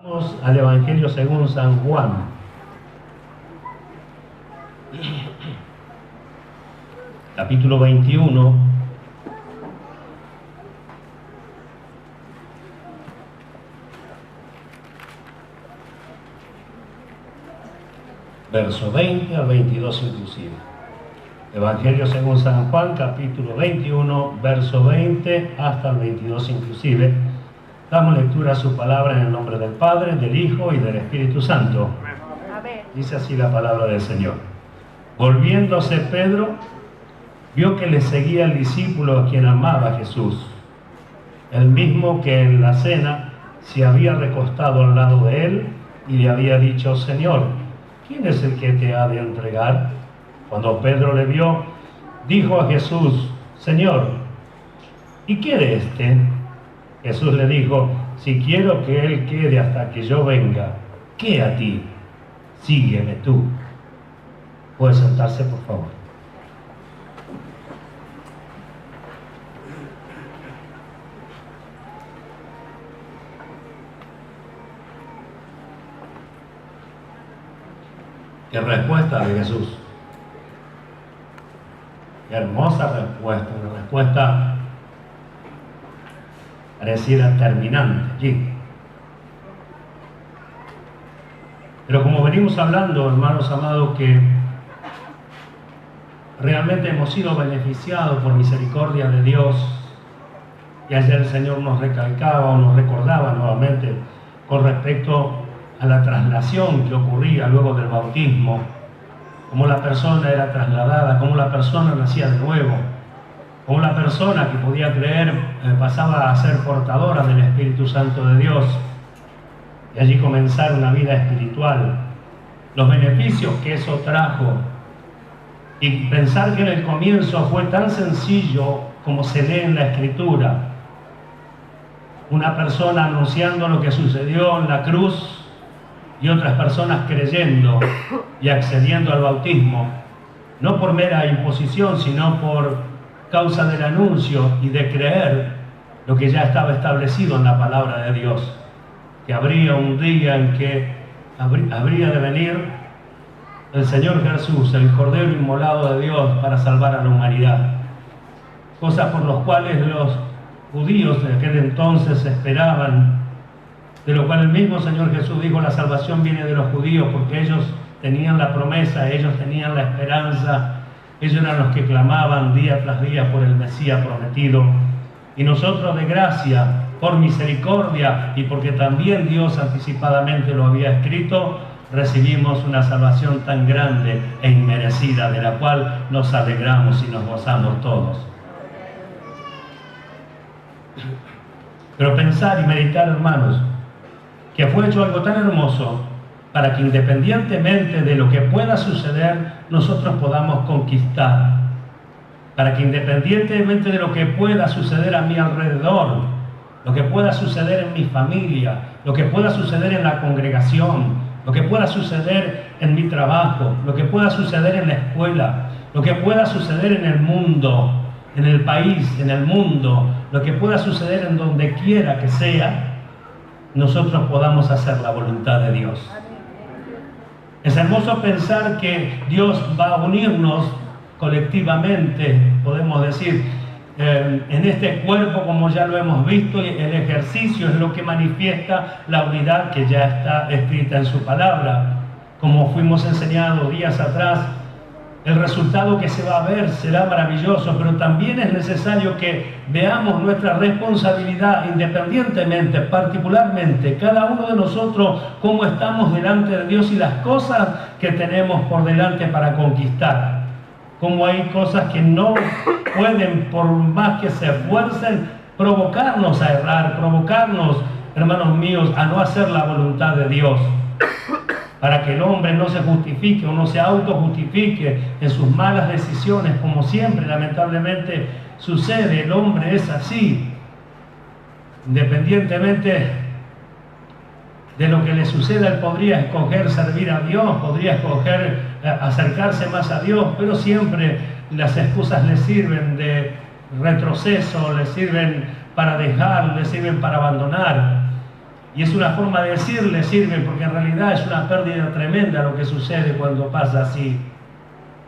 Vamos al Evangelio según San Juan. Capítulo 21. Verso 20 al 22 inclusive. Evangelio según San Juan, capítulo 21, verso 20 hasta el 22 inclusive. Damos lectura a su palabra en el nombre del Padre, del Hijo y del Espíritu Santo. Amén. Dice así la palabra del Señor. Volviéndose Pedro, vio que le seguía el discípulo a quien amaba a Jesús, el mismo que en la cena se había recostado al lado de él y le había dicho: Señor, ¿quién es el que te ha de entregar? Cuando Pedro le vio, dijo a Jesús: Señor, ¿y quiere este? Jesús le dijo: si quiero que él quede hasta que yo venga, ¿qué a ti? Sígueme tú. ¿Puede sentarse, por favor? Qué respuesta de Jesús. Qué hermosa respuesta, una respuesta pareciera terminante allí. Pero como venimos hablando, hermanos amados, que realmente hemos sido beneficiados por misericordia de Dios, y ayer el Señor nos recalcaba o nos recordaba nuevamente con respecto a la traslación que ocurría luego del bautismo, cómo la persona era trasladada, cómo la persona nacía de nuevo, cómo la persona que podía creer pasaba a ser portadora del Espíritu Santo de Dios y allí comenzar una vida espiritual, los beneficios que eso trajo, y pensar que en el comienzo fue tan sencillo como se lee en la Escritura, una persona anunciando lo que sucedió en la cruz y otras personas creyendo y accediendo al bautismo, no por mera imposición, sino por causa del anuncio y de creer lo que ya estaba establecido en la palabra de Dios, que habría un día en que habría de venir el Señor Jesús, el Cordero inmolado de Dios, para salvar a la humanidad, cosas por las cuales los judíos de aquel entonces esperaban, de lo cual el mismo Señor Jesús dijo: la salvación viene de los judíos, porque ellos tenían la promesa, ellos tenían la esperanza, ellos eran los que clamaban día tras día por el Mesías prometido. Y nosotros, de gracia, por misericordia y porque también Dios anticipadamente lo había escrito, recibimos una salvación tan grande e inmerecida, de la cual nos alegramos y nos gozamos todos. Pero pensar y meditar, hermanos, que fue hecho algo tan hermoso para que independientemente de lo que pueda suceder, nosotros podamos conquistar. Para que independientemente de lo que pueda suceder a mi alrededor, lo que pueda suceder en mi familia, lo que pueda suceder en la congregación, lo que pueda suceder en mi trabajo, lo que pueda suceder en la escuela, lo que pueda suceder en el mundo, en el país, en el mundo, lo que pueda suceder en donde quiera que sea, nosotros podamos hacer la voluntad de Dios. Es hermoso pensar que Dios va a unirnos colectivamente, podemos decir, en este cuerpo, como ya lo hemos visto, y el ejercicio es lo que manifiesta la unidad que ya está escrita en su palabra. Como fuimos enseñados días atrás, el resultado que se va a ver será maravilloso, pero también es necesario que veamos nuestra responsabilidad independientemente, particularmente, cada uno de nosotros, cómo estamos delante de Dios y las cosas que tenemos por delante para conquistar. Como hay cosas que no pueden, por más que se esfuercen, provocarnos a errar, provocarnos, hermanos míos, a no hacer la voluntad de Dios. Para que el hombre no se justifique o no se autojustifique en sus malas decisiones, como siempre lamentablemente sucede. El hombre es así, independientemente de lo que le suceda, él podría escoger servir a Dios, podría escoger acercarse más a Dios, pero siempre las excusas le sirven de retroceso, le sirven para dejar, le sirven para abandonar. Y es una forma de decirle sirve, porque en realidad es una pérdida tremenda lo que sucede cuando pasa así.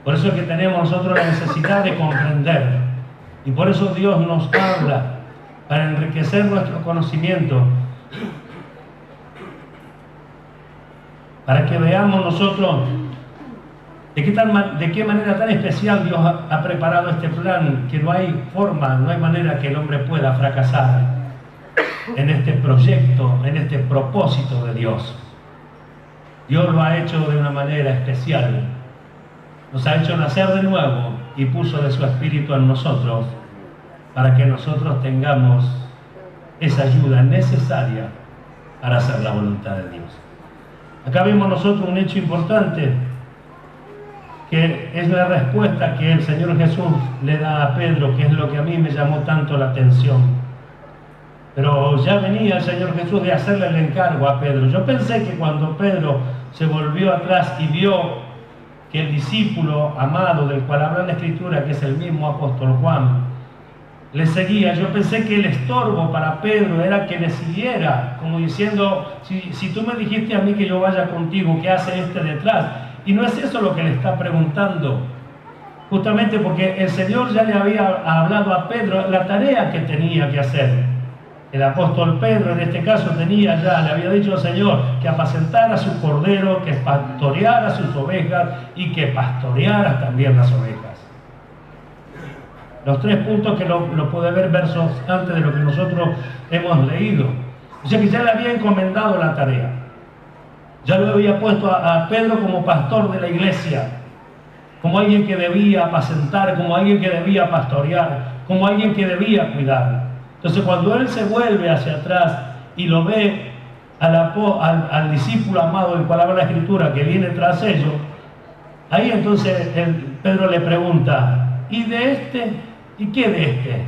Por eso es que tenemos nosotros la necesidad de comprender. Y por eso Dios nos habla, para enriquecer nuestro conocimiento, para que veamos nosotros de qué manera tan especial Dios ha preparado este plan, que no hay forma, no hay manera que el hombre pueda fracasar en este proyecto, en este propósito de Dios. Dios lo ha hecho de una manera especial. Nos ha hecho nacer de nuevo y puso de su espíritu en nosotros para que nosotros tengamos esa ayuda necesaria para hacer la voluntad de Dios. Acá vemos nosotros un hecho importante, que es la respuesta que el Señor Jesús le da a Pedro, que es lo que a mí me llamó tanto la atención. Pero ya venía el Señor Jesús de hacerle el encargo a Pedro. Yo pensé que cuando Pedro se volvió atrás y vio que el discípulo amado del cual habla la Escritura, que es el mismo apóstol Juan, le seguía, yo pensé que el estorbo para Pedro era que le siguiera, como diciendo, si tú me dijiste a mí que yo vaya contigo, ¿qué hace este detrás? Y no es eso lo que le está preguntando, justamente porque el Señor ya le había hablado a Pedro la tarea que tenía que hacer. El apóstol Pedro en este caso le había dicho al Señor que apacentara su cordero, que pastoreara sus ovejas y que pastoreara también las ovejas. Los tres puntos que lo puede ver versos antes de lo que nosotros hemos leído. O sea que ya le había encomendado la tarea. Ya lo había puesto a Pedro como pastor de la iglesia, como alguien que debía apacentar, como alguien que debía pastorear, como alguien que debía cuidar. Entonces cuando él se vuelve hacia atrás y lo ve al discípulo amado del cual habla la Escritura que viene tras ellos, ahí entonces Pedro le pregunta, ¿y de este? ¿Y qué de este?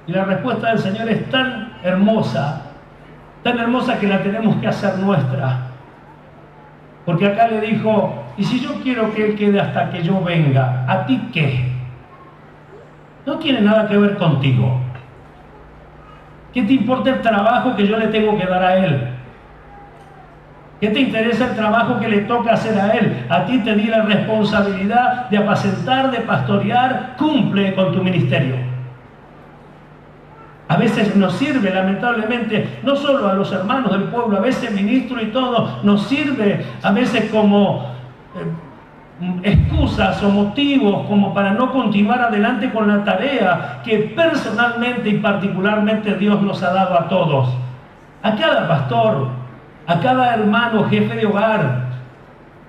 Y la respuesta del Señor es tan hermosa que la tenemos que hacer nuestra. Porque acá le dijo, ¿y si yo quiero que él quede hasta que yo venga? ¿A ti qué? No tiene nada que ver contigo. ¿Qué te importa el trabajo que yo le tengo que dar a él? ¿Qué te interesa el trabajo que le toca hacer a él? A ti te di la responsabilidad de apacentar, de pastorear, cumple con tu ministerio. A veces nos sirve, lamentablemente, no solo a los hermanos del pueblo, a veces ministro y todo, nos sirve a veces como excusas o motivos como para no continuar adelante con la tarea que personalmente y particularmente Dios nos ha dado a todos. A cada pastor, a cada hermano, jefe de hogar,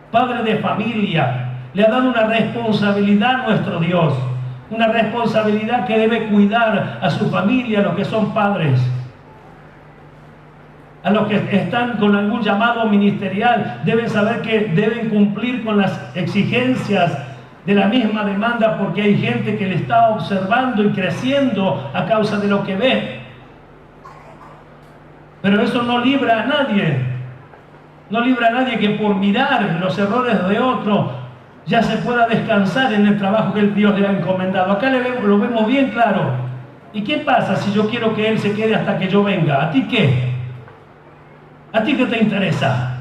padre de familia, le ha dado una responsabilidad a nuestro Dios. Una responsabilidad que debe cuidar a su familia, a los que son padres, a los que están con algún llamado ministerial, deben saber que deben cumplir con las exigencias de la misma demanda, porque hay gente que le está observando y creciendo a causa de lo que ve. Pero eso no libra a nadie, no libra a nadie que por mirar los errores de otro ya se pueda descansar en el trabajo que el Dios le ha encomendado. Acá lo vemos bien claro. ¿Y qué pasa si yo quiero que él se quede hasta que yo venga? ¿A ti qué? ¿A ti qué te interesa?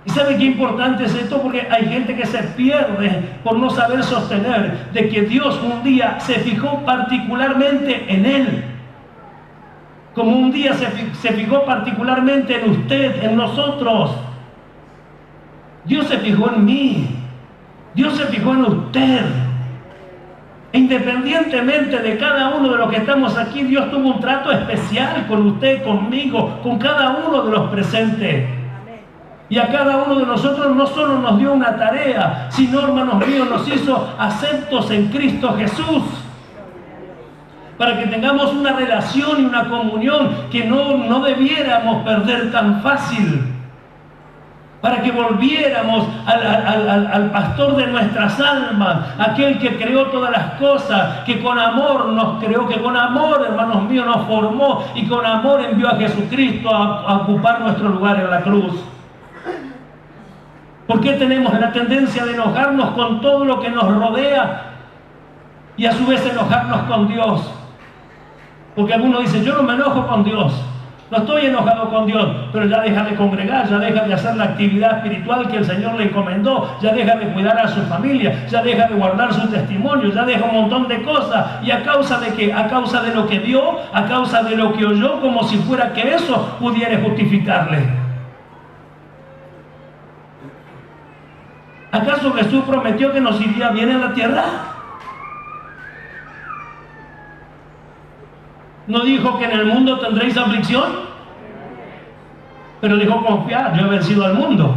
¿Y sabe qué importante es esto? Porque hay gente que se pierde por no saber sostener de que Dios un día se fijó particularmente en él. Como un día se fijó particularmente en usted, en nosotros. Dios se fijó en mí. Dios se fijó en usted. E independientemente de cada uno de los que estamos aquí, Dios tuvo un trato especial con usted, conmigo, con cada uno de los presentes. Y a cada uno de nosotros no solo nos dio una tarea, sino, hermanos míos, nos hizo aceptos en Cristo Jesús. Para que tengamos una relación y una comunión que no debiéramos perder tan fácil. Para que volviéramos al pastor de nuestras almas, aquel que creó todas las cosas, que con amor nos creó, que con amor, hermanos míos, nos formó y con amor envió a Jesucristo a ocupar nuestro lugar en la cruz. ¿Por qué tenemos la tendencia de enojarnos con todo lo que nos rodea y a su vez enojarnos con Dios? Porque algunos dicen, yo no me enojo con Dios. No estoy enojado con Dios, pero ya deja de congregar, ya deja de hacer la actividad espiritual que el Señor le encomendó, ya deja de cuidar a su familia, ya deja de guardar su testimonio, ya deja un montón de cosas. ¿Y a causa de qué? A causa de lo que vio, a causa de lo que oyó, como si fuera que eso pudiera justificarle. ¿Acaso Jesús prometió que nos iría bien en la tierra? ¿No dijo que en el mundo tendréis aflicción? Pero dijo confiar, yo he vencido al mundo.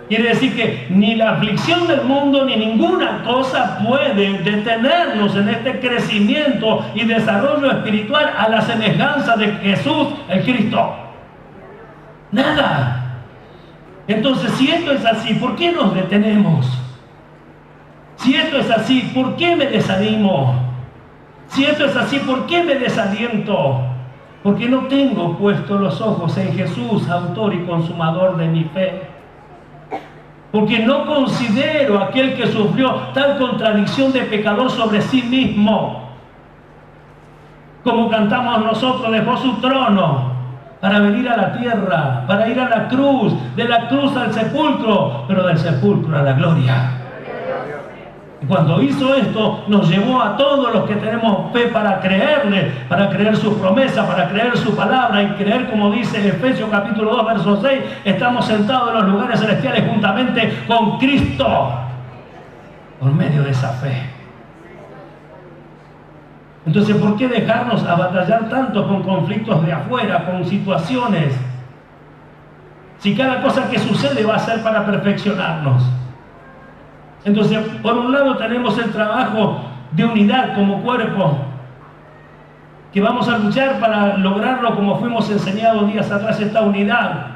Quiere decir que ni la aflicción del mundo ni ninguna cosa puede detenernos en este crecimiento y desarrollo espiritual a la semejanza de Jesús el Cristo. Nada. Entonces, si esto es así, ¿por qué nos detenemos? Si esto es así, ¿por qué me desanimo? Si esto es así, ¿por qué me desaliento? Porque no tengo puestos los ojos en Jesús, autor y consumador de mi fe. Porque no considero a aquel que sufrió tal contradicción de pecador sobre sí mismo. Como cantamos nosotros, dejó su trono para venir a la tierra, para ir a la cruz, de la cruz al sepulcro, pero del sepulcro a la gloria. Y cuando hizo esto, nos llevó a todos los que tenemos fe para creerle, para creer su promesa, para creer su palabra y creer, como dice Efesios capítulo 2, verso 6, estamos sentados en los lugares celestiales juntamente con Cristo, por medio de esa fe. Entonces, ¿por qué dejarnos a batallar tanto con conflictos de afuera, con situaciones? Si cada cosa que sucede va a ser para perfeccionarnos. Entonces, por un lado tenemos el trabajo de unidad como cuerpo, que vamos a luchar para lograrlo como fuimos enseñados días atrás, esta unidad,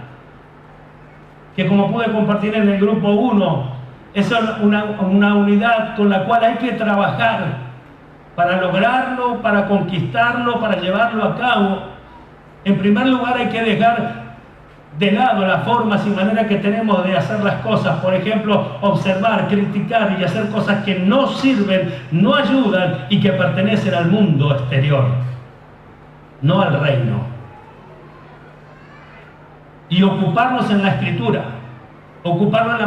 que como pude compartir en el grupo 1, es una unidad con la cual hay que trabajar para lograrlo, para conquistarlo, para llevarlo a cabo. En primer lugar, hay que dejar de lado las formas y maneras que tenemos de hacer las cosas. Por ejemplo, observar, criticar y hacer cosas que no sirven, no ayudan y que pertenecen al mundo exterior, no al reino. Y ocuparnos en la Escritura, ocuparnos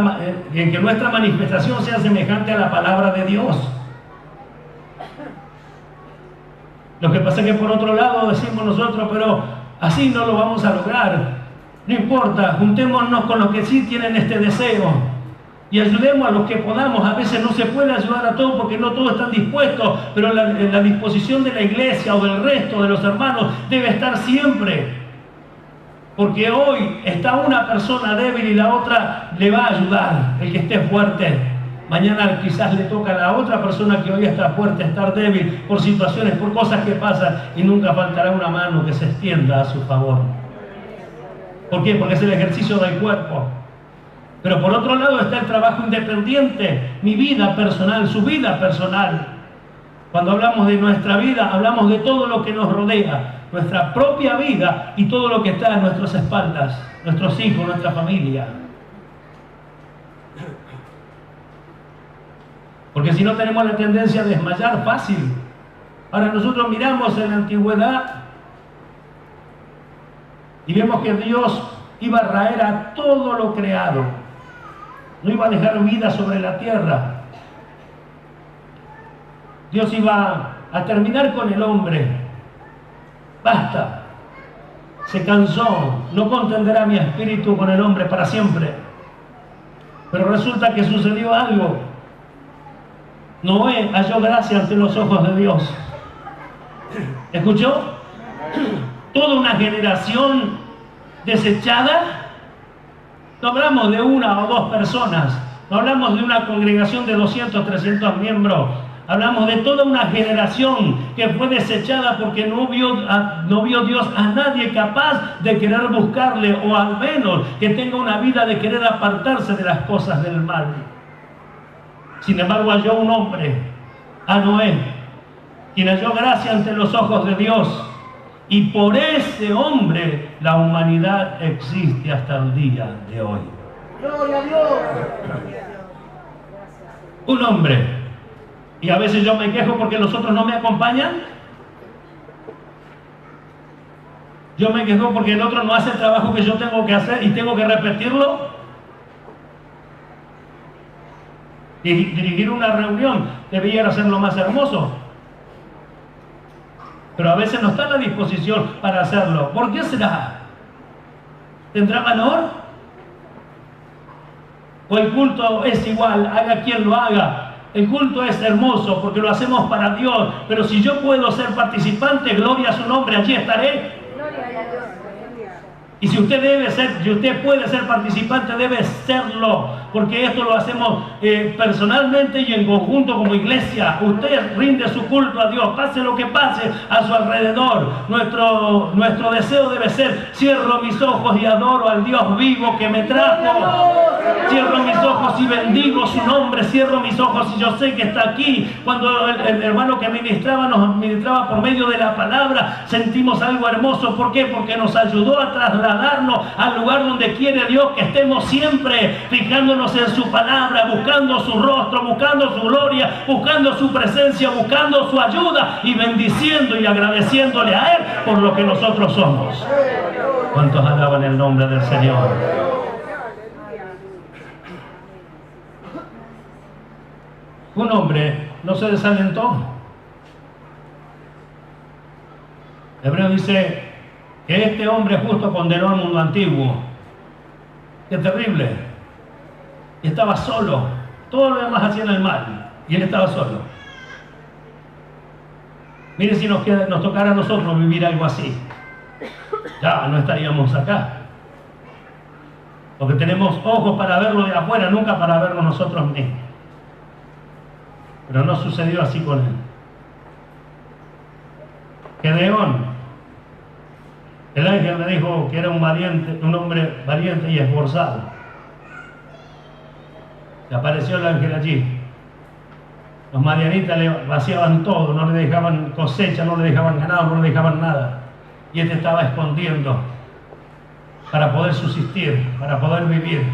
en que nuestra manifestación sea semejante a la palabra de Dios. Lo que pasa es que por otro lado decimos nosotros, pero así no lo vamos a lograr. No importa, juntémonos con los que sí tienen este deseo y ayudemos a los que podamos. A veces no se puede ayudar a todos porque no todos están dispuestos, pero la disposición de la iglesia o del resto de los hermanos debe estar siempre. Porque hoy está una persona débil y la otra le va a ayudar, el que esté fuerte. Mañana quizás le toca a la otra persona que hoy está fuerte estar débil por situaciones, por cosas que pasan, y nunca faltará una mano que se extienda a su favor. ¿Por qué? Porque es el ejercicio del cuerpo. Pero por otro lado está el trabajo independiente, mi vida personal, su vida personal. Cuando hablamos de nuestra vida, hablamos de todo lo que nos rodea, nuestra propia vida y todo lo que está en nuestras espaldas, nuestros hijos, nuestra familia. Porque si no tenemos la tendencia a desmayar fácil. Ahora nosotros miramos en la antigüedad y vemos que Dios iba a raer a todo lo creado. No iba a dejar vida sobre la tierra. Dios iba a terminar con el hombre. Basta. Se cansó. No contenderá mi espíritu con el hombre para siempre. Pero resulta que sucedió algo. Noé halló gracia ante los ojos de Dios. ¿Escuchó? Toda una generación desechada. No hablamos de una o dos personas, no hablamos de una congregación de 200, 300 miembros, hablamos de toda una generación que fue desechada porque no vio Dios a nadie capaz de querer buscarle, o al menos que tenga una vida de querer apartarse de las cosas del mal. Sin embargo, halló un hombre, a Noé, quien halló gracia ante los ojos de Dios. Y por ese hombre la humanidad existe hasta el día de hoy. ¡Gloria a Dios! Un hombre. Y a veces yo me quejo porque los otros no me acompañan. Yo me quejo porque el otro no hace el trabajo que yo tengo que hacer y tengo que repetirlo. Y dirigir una reunión debería ser lo más hermoso. Pero a veces no está a la disposición para hacerlo. ¿Por qué será? ¿Tendrá valor? ¿O el culto es igual, haga quien lo haga? El culto es hermoso porque lo hacemos para Dios, pero si yo puedo ser participante, gloria a su nombre, allí estaré. Y si usted debe ser, si usted puede ser participante, debe serlo, porque esto lo hacemos personalmente y en conjunto como iglesia. Usted rinde su culto a Dios, pase lo que pase a su alrededor. Nuestro deseo debe ser: cierro mis ojos y adoro al Dios vivo que me trajo. Cierro mis ojos y bendigo su nombre. Cierro mis ojos y yo sé que está aquí. Cuando el hermano que ministraba nos ministraba por medio de la palabra, sentimos algo hermoso. ¿Por qué? Porque nos ayudó a trasladarnos al lugar donde quiere Dios que estemos siempre, fijándonos en su palabra, buscando su rostro, buscando su gloria, buscando su presencia, buscando su ayuda y bendiciendo y agradeciéndole a Él por lo que nosotros somos. ¿Cuántos alaban el nombre del Señor? Un hombre no se desalentó. Hebreo dice que este hombre justo condenó al mundo antiguo. Qué terrible. Y estaba solo. Todos los demás hacían el mal y él estaba solo. Mire, si nos tocara a nosotros vivir algo así, ya no estaríamos acá. Porque tenemos ojos para verlo de afuera, nunca para verlo nosotros mismos. Pero no sucedió así con él. Gedeón, el ángel me dijo que era un hombre valiente y esforzado. Y apareció el ángel allí. Los madianitas le vaciaban todo, no le dejaban cosecha, no le dejaban ganado, no le dejaban nada. Y este estaba escondiendo para poder subsistir, para poder vivir.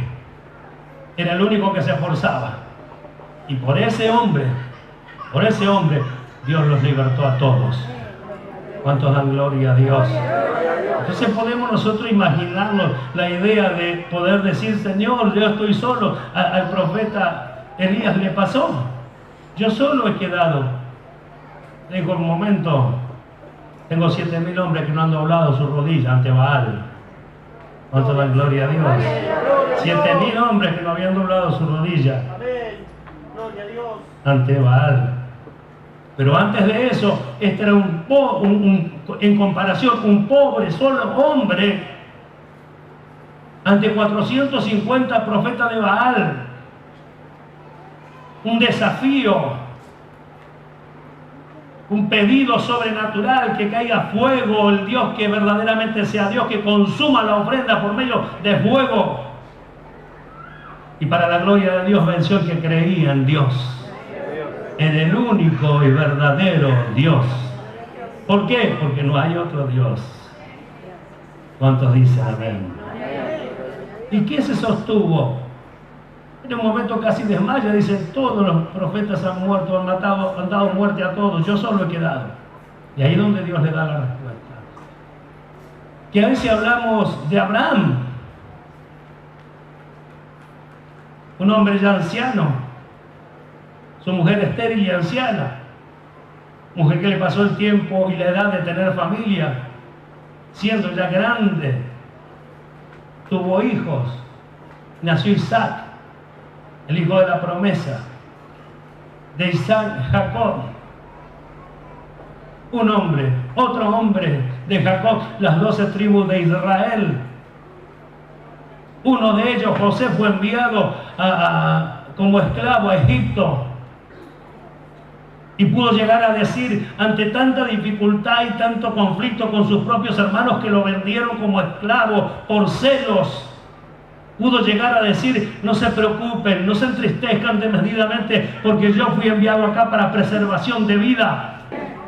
Era el único que se esforzaba. Y por ese hombre, Dios los libertó a todos. ¿Cuántos dan gloria a Dios? Entonces podemos nosotros imaginarnos la idea de poder decir: Señor, yo estoy solo. Al profeta Elías le pasó. Yo solo he quedado. Dijo: un momento, tengo 7.000 hombres que no han doblado su rodilla ante Baal. ¿Cuántos dan gloria a Dios? 7.000 hombres que no habían doblado su rodilla ante Baal. Pero antes de eso, este era en comparación, un pobre solo hombre ante 450 profetas de Baal. Un desafío, un pedido sobrenatural, que caiga fuego, el Dios que verdaderamente sea Dios, que consuma la ofrenda por medio de fuego. Y para la gloria de Dios venció el que creía en Dios, en el único y verdadero Dios. ¿Por qué? Porque no hay otro Dios. ¿Cuántos dicen amén? ¿Y qué se sostuvo? En un momento casi desmaya, dicen: todos los profetas han muerto, han dado muerte a todos, yo solo he quedado. Y ahí es donde Dios le da la respuesta. Que a veces hablamos de Abraham, un hombre ya anciano, su mujer estéril y anciana, mujer que le pasó el tiempo y la edad de tener familia, siendo ya grande, tuvo hijos, nació Isaac, el hijo de la promesa. De Isaac, Jacob, un hombre, otro hombre de Jacob, las 12 tribus de Israel. Uno de ellos, José, fue enviado como esclavo a Egipto. Y pudo llegar a decir, ante tanta dificultad y tanto conflicto con sus propios hermanos que lo vendieron como esclavo por celos, pudo llegar a decir: no se preocupen, no se entristezcan desmedidamente, porque yo fui enviado acá para preservación de vida.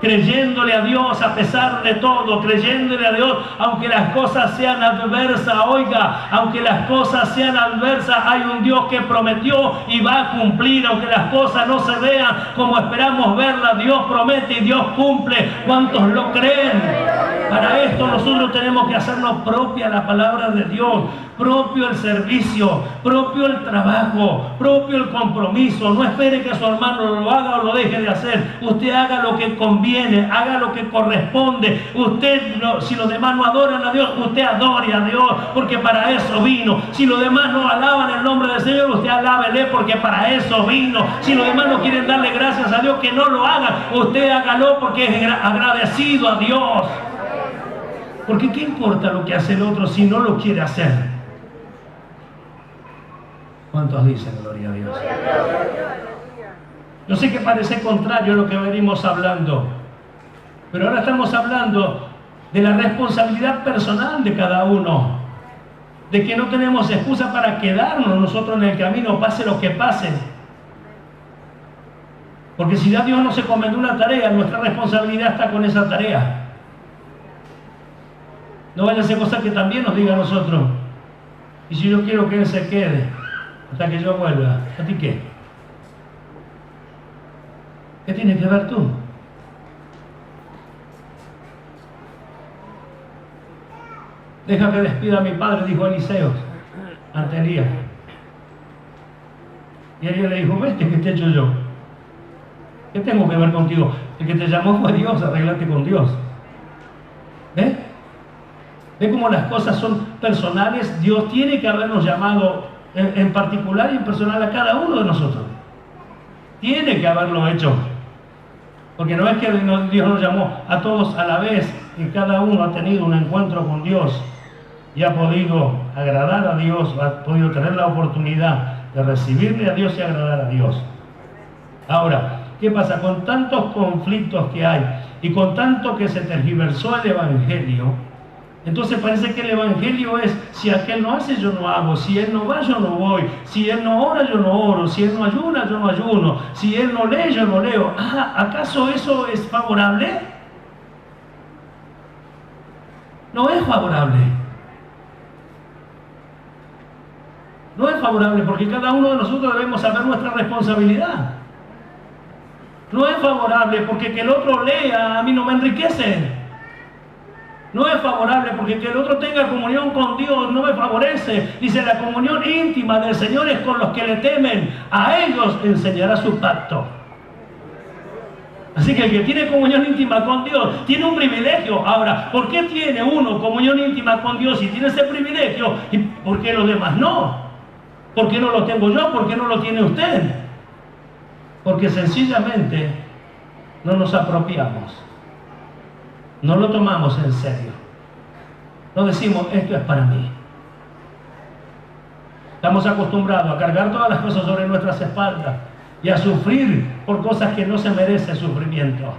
Creyéndole a Dios a pesar de todo, creyéndole a Dios aunque las cosas sean adversas. Oiga, aunque las cosas sean adversas, hay un Dios que prometió y va a cumplir. Aunque las cosas no se vean como esperamos verlas, Dios promete y Dios cumple. ¿Cuántos lo creen? Para esto nosotros tenemos que hacernos propia la palabra de Dios, propio el servicio, propio el trabajo, propio el compromiso. No espere que su hermano lo haga o lo deje de hacer. Usted haga lo que conviene, haga lo que corresponde. Usted, si los demás no adoran a Dios, usted adore a Dios, porque para eso vino. Si los demás no alaban el nombre del Señor, usted alábele, porque para eso vino. Si los demás no quieren darle gracias a Dios, que no lo hagan. Usted hágalo porque es agradecido a Dios. Porque ¿qué importa lo que hace el otro si no lo quiere hacer? ¿Cuántos dicen gloria a Dios? Yo sé que parece contrario a lo que venimos hablando, pero ahora estamos hablando de la responsabilidad personal de cada uno, de que no tenemos excusa para quedarnos nosotros en el camino, pase lo que pase. Porque si ya Dios nos encomendó una tarea, nuestra responsabilidad está con esa tarea. No vaya a ser cosa que también nos diga a nosotros: y si yo quiero que Él se quede hasta que yo vuelva, ¿a ti qué? ¿Qué tienes que ver tú? Deja que despida a mi padre, dijo Eliseo ante Elías. Y Elías le dijo: vete, ¿qué te he hecho yo? ¿Qué tengo que ver contigo? El que te llamó fue Dios, arréglate con Dios. ¿Ves? ¿Ve cómo las cosas son personales? Dios tiene que habernos llamado en particular y en personal a cada uno de nosotros. Tiene que haberlo hecho. Porque no es que Dios nos llamó a todos a la vez y cada uno ha tenido un encuentro con Dios y ha podido agradar a Dios, ha podido tener la oportunidad de recibirle a Dios y agradar a Dios. Ahora, ¿qué pasa? Con tantos conflictos que hay y con tanto que se tergiversó el Evangelio, entonces parece que el Evangelio es: si aquel no hace, yo no hago; si él no va, yo no voy; si él no ora, yo no oro; si él no ayuna, yo no ayuno; si él no lee, yo no leo. ¿Acaso eso es favorable? No es favorable. No es favorable, porque cada uno de nosotros debemos saber nuestra responsabilidad. No es favorable porque que el otro lea a mí no me enriquece. No es favorable porque que el otro tenga comunión con Dios no me favorece. Dice: la comunión íntima del Señor es con los que le temen. A ellos enseñará su pacto. Así que el que tiene comunión íntima con Dios tiene un privilegio. Ahora, ¿por qué tiene uno comunión íntima con Dios y tiene ese privilegio? ¿Y por qué los demás no? ¿Por qué no lo tengo yo? ¿Por qué no lo tiene usted? Porque sencillamente no nos apropiamos. No lo tomamos en serio. No decimos: esto es para mí. Estamos acostumbrados a cargar todas las cosas sobre nuestras espaldas y a sufrir por cosas que no se merece sufrimiento.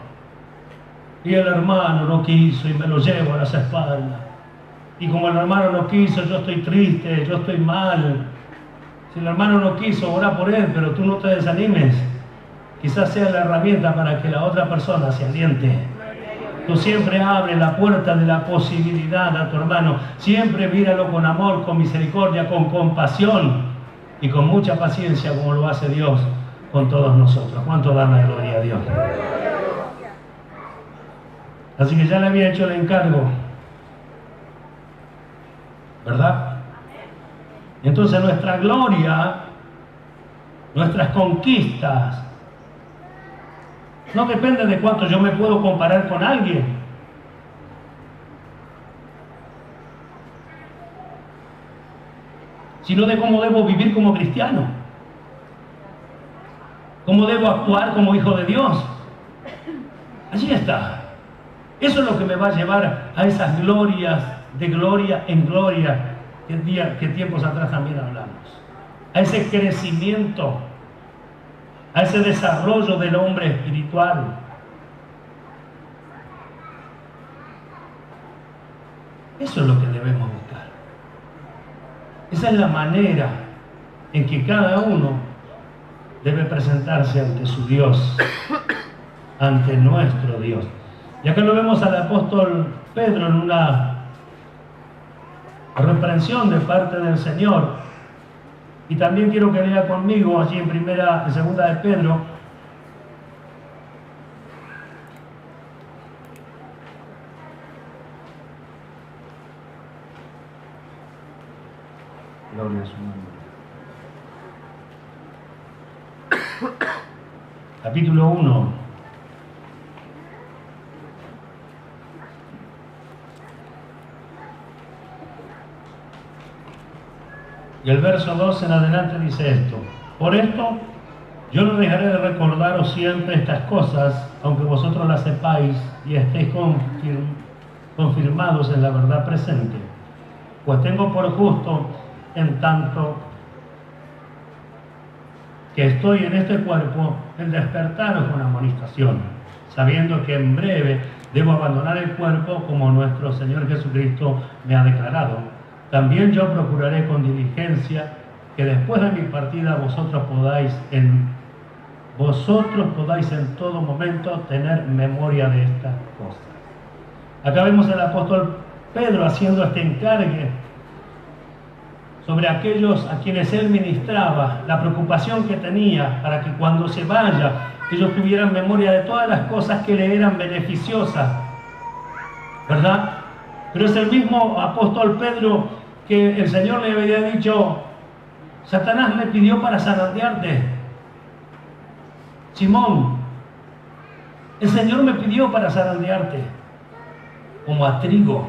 Y el hermano no quiso y me lo llevo a las espaldas. Y como el hermano no quiso, yo estoy triste, yo estoy mal. Si el hermano no quiso, ora por él, pero tú no te desanimes. Quizás sea la herramienta para que la otra persona se aliente. Tú siempre abres la puerta de la posibilidad a tu hermano. Siempre míralo con amor, con misericordia, con compasión y con mucha paciencia, como lo hace Dios con todos nosotros. ¿Cuánto dan la gloria a Dios? Así que ya le había hecho el encargo, ¿verdad? Entonces nuestra gloria, nuestras conquistas, no depende de cuánto yo me puedo comparar con alguien. Sino de cómo debo vivir como cristiano. Cómo debo actuar como hijo de Dios. Allí está. Eso es lo que me va a llevar a esas glorias, de gloria en gloria, que tiempos atrás también hablamos. A ese crecimiento, a ese desarrollo del hombre espiritual. Eso es lo que debemos buscar. Esa es la manera en que cada uno debe presentarse ante su Dios, ante nuestro Dios. Y acá lo vemos al apóstol Pedro en una reprensión de parte del Señor. Y también quiero que lea conmigo allí en segunda de Pedro, Gloria a su nombre. Capítulo 1. Y el verso 2 en adelante dice esto: por esto yo no dejaré de recordaros siempre estas cosas, aunque vosotros las sepáis y estéis confirmados en la verdad presente. Pues tengo por justo, en tanto que estoy en este cuerpo, el despertaros con amonestación, sabiendo que en breve debo abandonar el cuerpo como nuestro Señor Jesucristo me ha declarado. También yo procuraré con diligencia que después de mi partida vosotros podáis en todo momento tener memoria de estas cosas. Acá vemos al apóstol Pedro haciendo este encargue sobre aquellos a quienes él ministraba, la preocupación que tenía para que cuando se vaya ellos tuvieran memoria de todas las cosas que le eran beneficiosas, ¿verdad? Pero es el mismo apóstol Pedro que el Señor le había dicho: Satanás me pidió para zarandearte, Simón, el Señor me pidió para zarandearte como a trigo.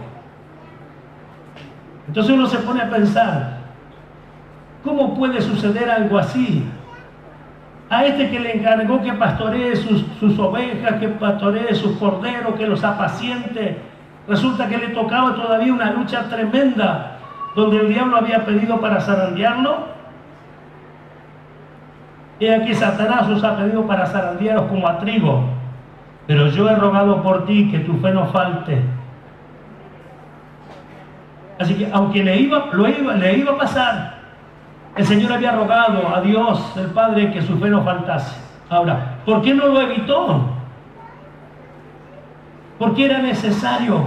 Entonces uno se pone a pensar, ¿cómo puede suceder algo así? A este que le encargó que pastoree sus ovejas, que pastoree sus corderos, que los apaciente, resulta que le tocaba todavía una lucha tremenda, donde el diablo había pedido para zarandearlo. Y aquí Satanás os ha pedido para zarandearos como a trigo, pero yo he rogado por ti que tu fe no falte. Así que aunque le iba a pasar, el Señor había rogado a Dios, el Padre, que su fe no faltase. Ahora, ¿por qué no lo evitó? Porque era necesario.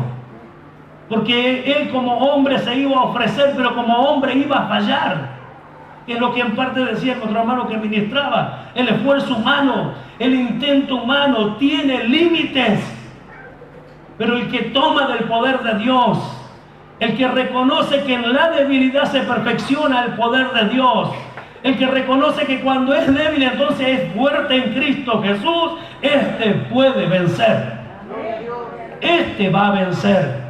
Porque él como hombre se iba a ofrecer, pero como hombre iba a fallar. Es lo que en parte decía nuestro hermano que ministraba. El esfuerzo humano, el intento humano tiene límites. Pero el que toma del poder de Dios, el que reconoce que en la debilidad se perfecciona el poder de Dios, el que reconoce que cuando es débil entonces es fuerte en Cristo Jesús, este puede vencer. Este va a vencer.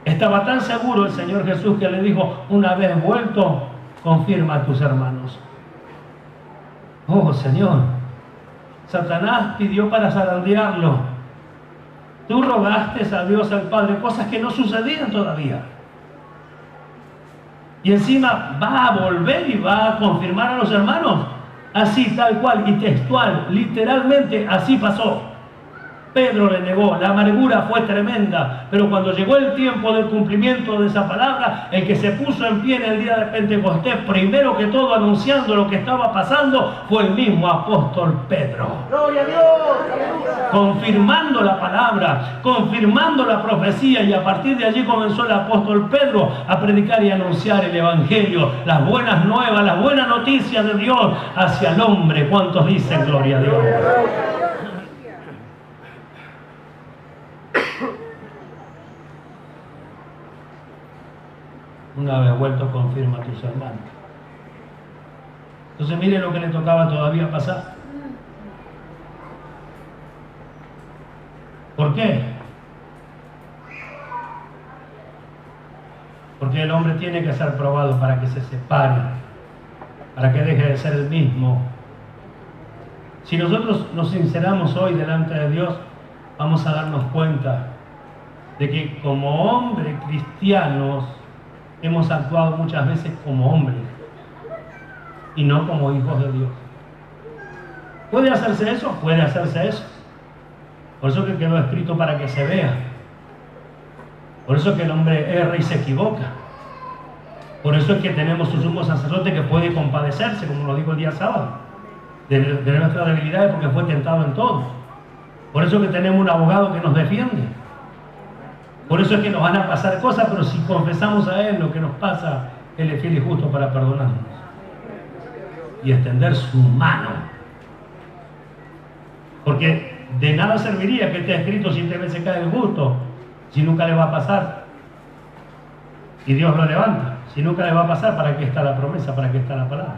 Estaba tan seguro el Señor Jesús que le dijo: una vez vuelto, confirma a tus hermanos. Oh Señor, Satanás pidió para zarandearlo. Tú rogaste a Dios el Padre cosas que no sucedían todavía. Y encima va a volver y va a confirmar a los hermanos. Así, tal cual y textual, literalmente así pasó. Pedro le negó, la amargura fue tremenda, pero cuando llegó el tiempo del cumplimiento de esa palabra, el que se puso en pie en el día de Pentecostés, primero que todo anunciando lo que estaba pasando, fue el mismo apóstol Pedro. ¡Gloria a Dios! Confirmando la palabra, confirmando la profecía, y a partir de allí comenzó el apóstol Pedro a predicar y anunciar el Evangelio, las buenas nuevas, las buenas noticias de Dios hacia el hombre. ¿Cuántos dicen gloria a Dios? Una vez vuelto, confirma a tus hermanos. Entonces mire lo que le tocaba todavía pasar. ¿Por qué? Porque el hombre tiene que ser probado para que se separe, para que deje de ser el mismo. Si nosotros nos sinceramos hoy delante de Dios, vamos a darnos cuenta de que como hombres cristianos hemos actuado muchas veces como hombres y no como hijos de Dios. ¿Puede hacerse eso? Puede hacerse eso. Por eso que quedó escrito para que se vea. Por eso que el hombre erra y se equivoca. Por eso es que tenemos un sumo sacerdote que puede compadecerse, como lo dijo el día sábado, de nuestras debilidades, porque fue tentado en todo. Por eso que tenemos un abogado que nos defiende. Por eso es que nos van a pasar cosas, pero si confesamos a Él lo que nos pasa, Él es fiel y justo para perdonarnos y extender su mano. Porque de nada serviría que esté escrito 7 veces cae el justo, si nunca le va a pasar. y Dios lo levanta. Si nunca le va a pasar, ¿para qué está la promesa? ¿Para qué está la palabra?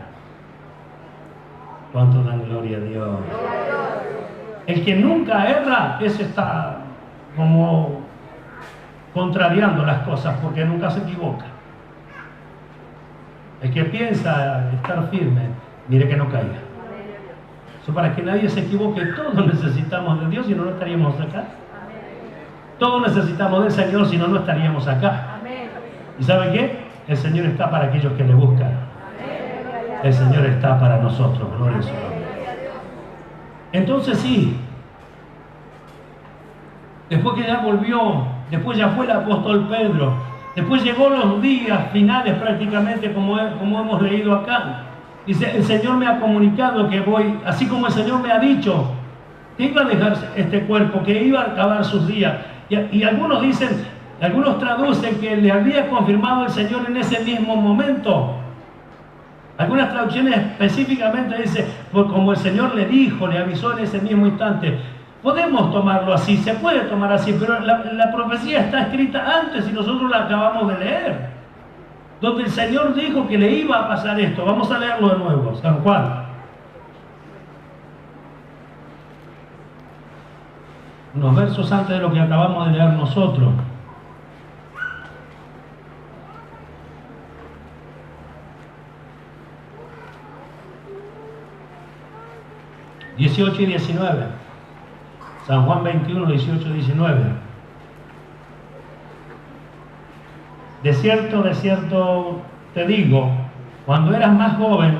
¿Cuánto dan gloria a Dios? El que nunca erra, ese está como contrariando las cosas, porque nunca se equivoca. El que piensa estar firme, mire que no caiga. Eso para que nadie se equivoque. Todos necesitamos de Dios, si no, no estaríamos acá. Todos necesitamos del Señor, si no, no estaríamos acá. ¿Y sabe qué? El Señor está para aquellos que le buscan. El Señor está para nosotros. Gloria a su nombre. Entonces sí, después que ya volvió, después ya fue el apóstol Pedro, después llegó los días finales prácticamente como hemos leído acá. Dice, el Señor me ha comunicado que voy, así como el Señor me ha dicho que iba a dejar este cuerpo, que iba a acabar sus días. Y algunos dicen, algunos traducen que le había confirmado el Señor en ese mismo momento. Algunas traducciones específicamente dicen, pues como el Señor le dijo, le avisó en ese mismo instante. Podemos tomarlo así, se puede tomar así, pero la profecía está escrita antes y nosotros la acabamos de leer. Donde el Señor dijo que le iba a pasar esto. Vamos a leerlo de nuevo, San Juan. Unos versos antes de lo que acabamos de leer nosotros. ...18 y 19... San Juan 21, 18 y 19... De cierto te digo, cuando eras más joven,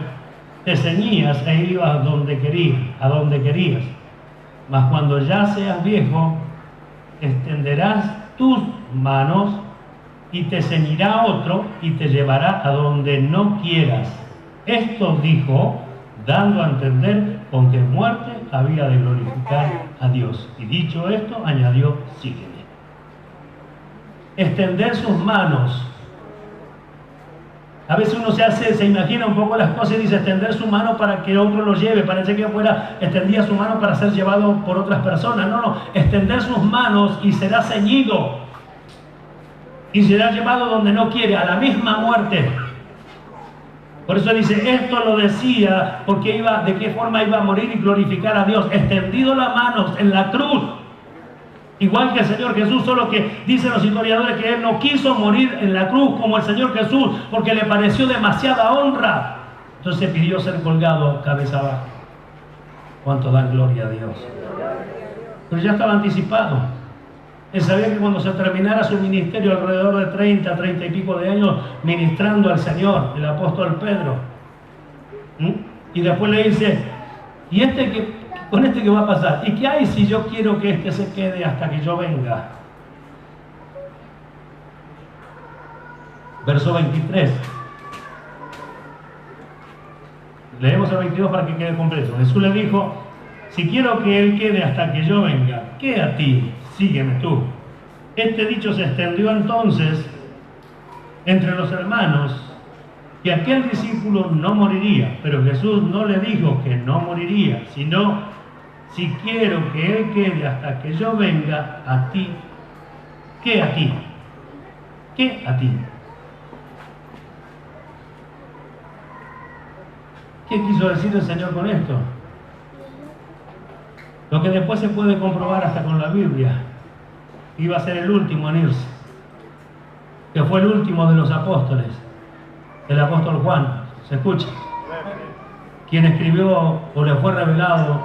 te ceñías e ibas a donde querías. Mas cuando ya seas viejo, extenderás tus manos y te ceñirá otro y te llevará a donde no quieras. Esto dijo, dando a entender con qué muerte había de glorificar a Dios. Y dicho esto, añadió, sígueme. Extender sus manos. A veces uno se imagina un poco las cosas y dice extender su mano para que otro lo lleve. Parece que afuera extendía su mano para ser llevado por otras personas. No, extender sus manos y será ceñido. Y será llevado donde no quiere, a la misma muerte. Por eso dice, esto lo decía porque de qué forma iba a morir y glorificar a Dios. Extendido las manos en la cruz. Igual que el Señor Jesús, solo que dicen los historiadores que Él no quiso morir en la cruz como el Señor Jesús porque le pareció demasiada honra. Entonces pidió ser colgado cabeza abajo. ¿Cuánto dan gloria a Dios? Pero ya estaba anticipado. Él sabía que cuando se terminara su ministerio, alrededor de 30 y pico de años, ministrando al Señor, el apóstol Pedro. Y después le dice, ¿y con este qué va a pasar? ¿Y qué hay si yo quiero que este se quede hasta que yo venga? Verso 23. Leemos el 22 para que quede completo. Jesús le dijo, si quiero que él quede hasta que yo venga, ¿qué a ti? Sígueme tú. Este dicho se extendió entonces entre los hermanos, que aquel discípulo no moriría, pero Jesús no le dijo que no moriría, sino, si quiero que él quede hasta que yo venga, a ti. ¿Qué a ti? ¿Qué a ti? ¿Qué quiso decir el Señor con esto? Lo que después se puede comprobar hasta con la Biblia. Iba a ser el último en irse, que fue el último de los apóstoles, el apóstol Juan. ¿Se escucha? Quien escribió o le fue revelado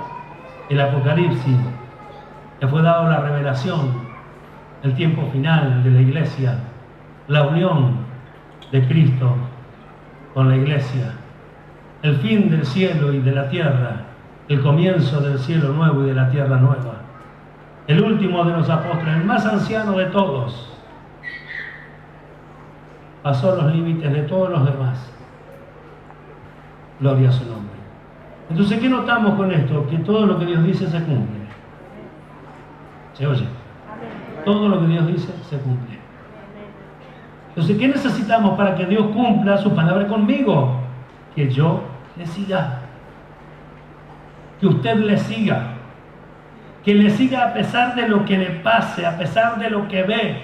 el Apocalipsis, le fue dado la revelación, el tiempo final de la iglesia, la unión de Cristo con la iglesia, el fin del cielo y de la tierra, el comienzo del cielo nuevo y de la tierra nueva. El último de los apóstoles, el más anciano de todos, pasó los límites de todos los demás. Gloria a su nombre. Entonces, ¿qué notamos con esto? Que todo lo que Dios dice se cumple. ¿Se oye? Todo lo que Dios dice se cumple. Entonces, ¿qué necesitamos para que Dios cumpla su palabra conmigo? Que yo le siga. Que usted le siga. Que le siga a pesar de lo que le pase, a pesar de lo que ve.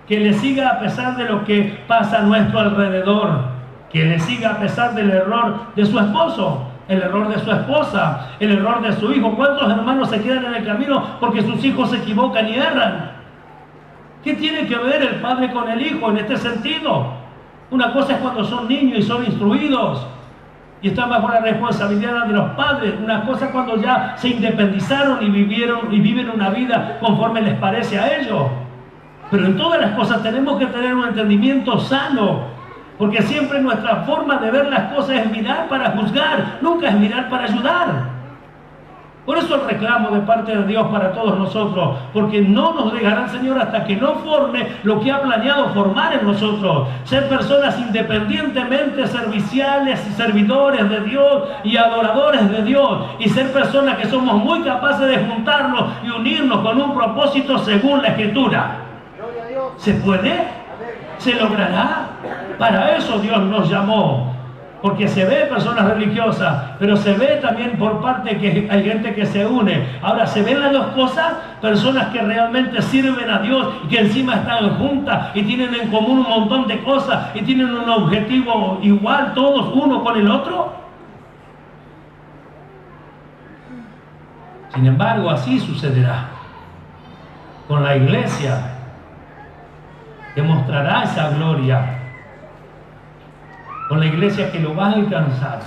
que le siga a pesar de lo que pasa a nuestro alrededor, que le siga a pesar del error de su esposo, el error de su esposa, el error de su hijo. ¿Cuántos hermanos se quedan en el camino porque sus hijos se equivocan y erran? ¿Qué tiene que ver el padre con el hijo en este sentido? Una cosa es cuando son niños y son instruidos y están bajo la responsabilidad de los padres. Una cosa es cuando ya se independizaron y viven una vida conforme les parece a ellos. Pero en todas las cosas tenemos que tener un entendimiento sano, porque siempre nuestra forma de ver las cosas es mirar para juzgar, nunca es mirar para ayudar. Por eso el reclamo de parte de Dios para todos nosotros, porque no nos dejará el Señor hasta que no forme lo que ha planeado formar en nosotros. Ser personas independientemente serviciales y servidores de Dios y adoradores de Dios, y ser personas que somos muy capaces de juntarnos y unirnos con un propósito según la Escritura. ¿Se puede? ¿Se logrará? Para eso Dios nos llamó. Porque se ve personas religiosas, pero se ve también por parte que hay gente que se une. Ahora, se ven las dos cosas, personas que realmente sirven a Dios y que encima están juntas y tienen en común un montón de cosas y tienen un objetivo igual, todos uno con el otro. Sin embargo, así sucederá con la iglesia, que mostrará esa gloria, con la iglesia que lo va a alcanzar,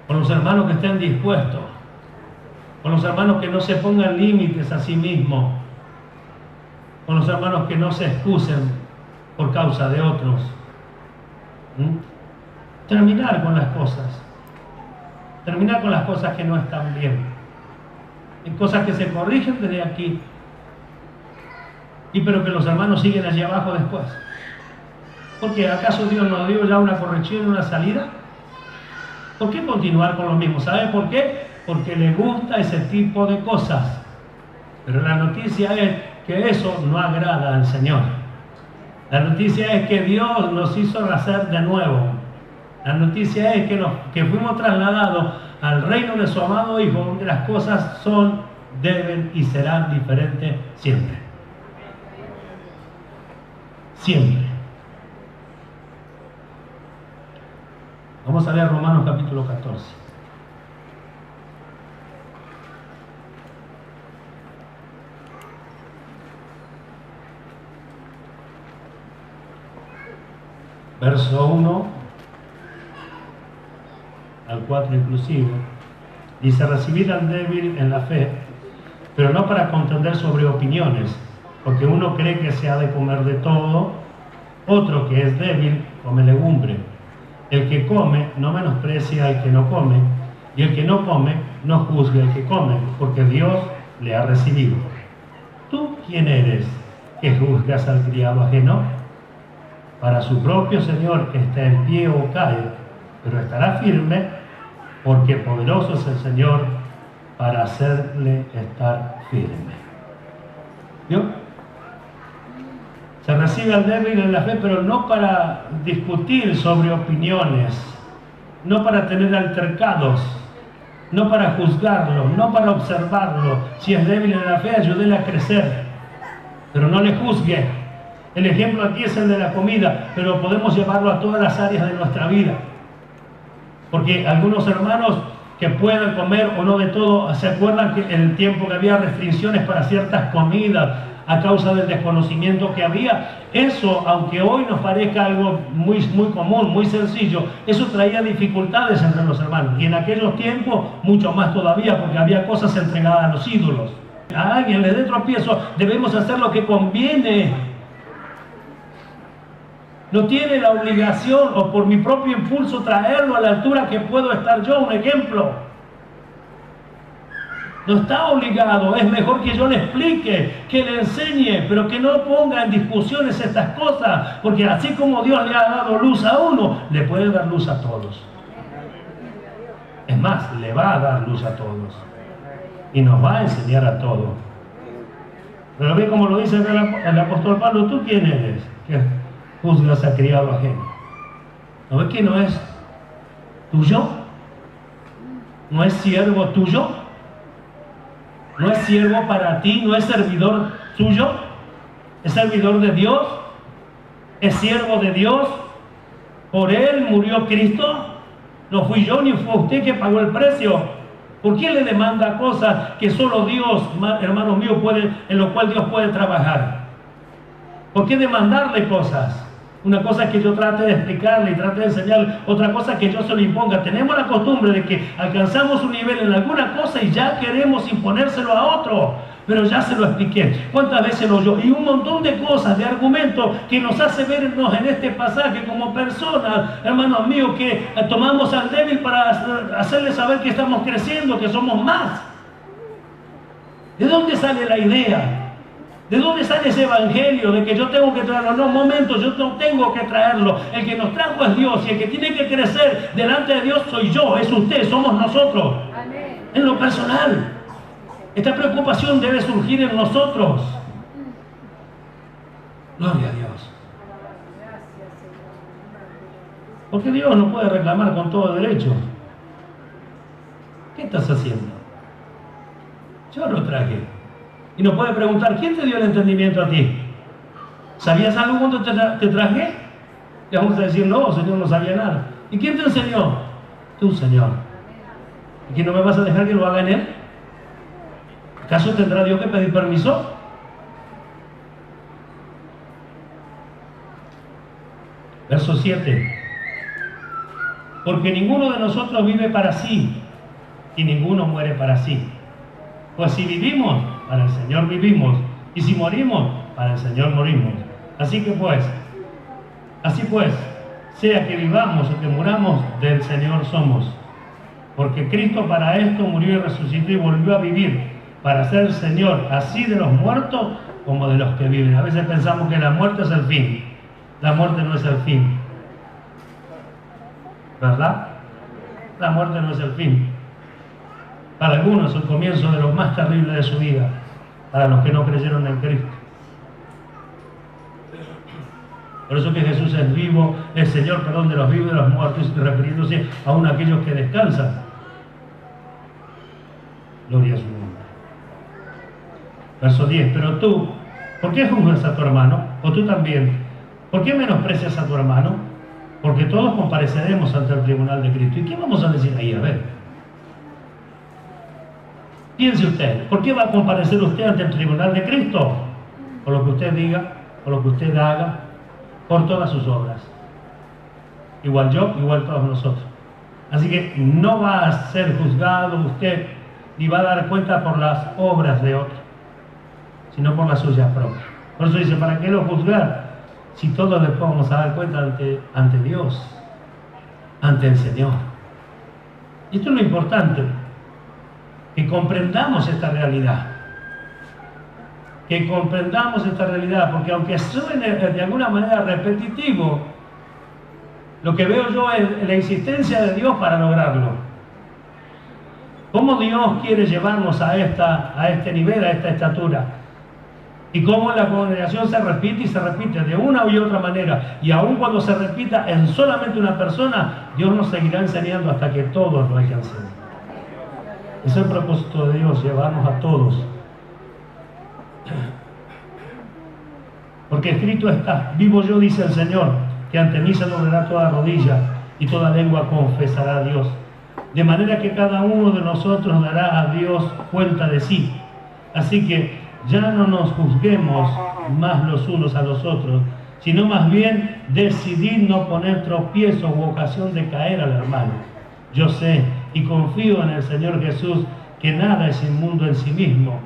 con los hermanos que estén dispuestos, con los hermanos que no se pongan límites a sí mismos, con los hermanos que no se excusen por causa de otros. Terminar con las cosas que no están bien, en cosas que se corrigen desde aquí, pero que los hermanos siguen allí abajo después. Porque ¿acaso Dios nos dio ya una corrección y una salida? ¿Por qué continuar con lo mismo? ¿Sabe por qué? Porque le gusta ese tipo de cosas. Pero la noticia es que eso no agrada al Señor. La noticia es que Dios nos hizo nacer de nuevo. La noticia es que fuimos trasladados al reino de su amado Hijo, donde las cosas son, deben y serán diferentes siempre. Siempre. Vamos a leer Romanos capítulo 14. Verso 1 al 4 inclusive. Dice: recibid al débil en la fe, pero no para contender sobre opiniones, porque uno cree que se ha de comer de todo, otro que es débil come legumbre. El que come no menosprecia al que no come, y el que no come no juzgue al que come, porque Dios le ha recibido. ¿Tú quién eres que juzgas al criado ajeno? Para su propio Señor está en pie o cae, pero estará firme, porque poderoso es el Señor para hacerle estar firme. ¿Vio? Se recibe al débil en la fe, pero no para discutir sobre opiniones, no para tener altercados, no para juzgarlo, no para observarlo. Si es débil en la fe, ayúdele a crecer, pero no le juzgue. El ejemplo aquí es el de la comida, pero podemos llevarlo a todas las áreas de nuestra vida. Porque algunos hermanos que puedan comer o no de todo, se acuerdan que en el tiempo que había restricciones para ciertas comidas, a causa del desconocimiento que había. Eso, aunque hoy nos parezca algo muy común, muy sencillo, eso traía dificultades entre los hermanos. Y en aquellos tiempos, mucho más todavía, porque había cosas entregadas a los ídolos. A alguien le dé tropiezo, debemos hacer lo que conviene. No tiene la obligación, o por mi propio impulso, traerlo a la altura que puedo estar yo, un ejemplo. No está obligado, es mejor que yo le explique, que le enseñe, pero que no ponga en discusiones estas cosas, porque así como Dios le ha dado luz a uno, le puede dar luz a todos. Es más, le va a dar luz a todos y nos va a enseñar a todos. Pero ve como lo dice el apóstol Pablo: ¿tú quién eres que juzgas a criado ajeno? ¿No ves que no es tuyo? ¿No es siervo tuyo? ¿No es siervo para ti? ¿No es servidor suyo? es servidor de Dios, es siervo de Dios. Por Él murió Cristo. No fui yo ni fue usted que pagó el precio. ¿Por qué le demanda cosas que solo Dios, hermano mío, en lo cual Dios puede trabajar? ¿Por qué demandarle cosas? Una cosa es que yo trate de explicarle y trate de enseñarle, otra cosa es que yo se lo imponga. Tenemos la costumbre de que alcanzamos un nivel en alguna cosa y ya queremos imponérselo a otro, pero ya se lo expliqué. ¿Cuántas veces lo oyó? Y un montón de cosas, de argumentos que nos hace vernos en este pasaje como personas, hermanos míos, que tomamos al débil para hacerle saber que estamos creciendo, que somos más. ¿De dónde sale la idea? ¿De dónde sale ese evangelio de que yo tengo que traerlo? No, un momento, yo no tengo que traerlo. El que nos trajo es Dios y el que tiene que crecer delante de Dios soy yo, es usted, somos nosotros. Amén. En lo personal, esta preocupación debe surgir en nosotros. Gloria a Dios. Porque Dios no puede reclamar con todo derecho. ¿Qué estás haciendo? Yo lo traje. Y nos puede preguntar, ¿quién te dio el entendimiento a ti? ¿Sabías algo cuando te traje? Le vamos a decir, no, Señor, no sabía nada. ¿Y quién te enseñó? Tú, Señor. ¿Y que no me vas a dejar que lo haga en Él? ¿Acaso tendrá Dios que pedir permiso? Verso 7. Porque ninguno de nosotros vive para sí y ninguno muere para sí. Pues si vivimos, para el Señor vivimos, y si morimos, para el Señor morimos. Así pues, sea que vivamos o que muramos, del Señor somos. Porque Cristo para esto murió y resucitó y volvió a vivir, para ser Señor, así de los muertos como de los que viven. A veces pensamos que la muerte es el fin. La muerte no es el fin. ¿Verdad? La muerte no es el fin. Para algunos el comienzo de lo más terrible de su vida, para los que no creyeron en Cristo. Por eso que Jesús es vivo, es Señor, perdón, de los vivos y de los muertos, refiriéndose aún a aquellos que descansan. Gloria a su nombre. Verso 10. Pero tú, ¿por qué juzgas a tu hermano? O tú también, ¿por qué menosprecias a tu hermano? Porque todos compareceremos ante el tribunal de Cristo. ¿Y qué vamos a decir ahí? A ver. Piense usted, ¿por qué va a comparecer usted ante el tribunal de Cristo? Por lo que usted diga, por lo que usted haga, por todas sus obras. Igual yo, igual todos nosotros. Así que no va a ser juzgado usted, ni va a dar cuenta por las obras de otros, sino por las suyas propias. Por eso dice, ¿para qué lo juzgar? Si todos después vamos a dar cuenta ante Dios, ante el Señor. Y esto es lo importante. Que comprendamos esta realidad. Que comprendamos esta realidad, porque aunque suene de alguna manera repetitivo, lo que veo yo es la insistencia de Dios para lograrlo. ¿Cómo Dios quiere llevarnos a este nivel, a esta estatura? Y cómo la congregación se repite y se repite de una u otra manera. Y aun cuando se repita en solamente una persona, Dios nos seguirá enseñando hasta que todos lo alcancemos. Es el propósito de Dios, llevarnos a todos. Porque escrito está, vivo yo, dice el Señor, que ante mí se doblará toda rodilla y toda lengua confesará a Dios. De manera que cada uno de nosotros dará a Dios cuenta de sí. Así que ya no nos juzguemos más los unos a los otros, sino más bien decidir no poner tropiezo u ocasión de caer al hermano. Yo sé y confío en el Señor Jesús que nada es inmundo en sí mismo,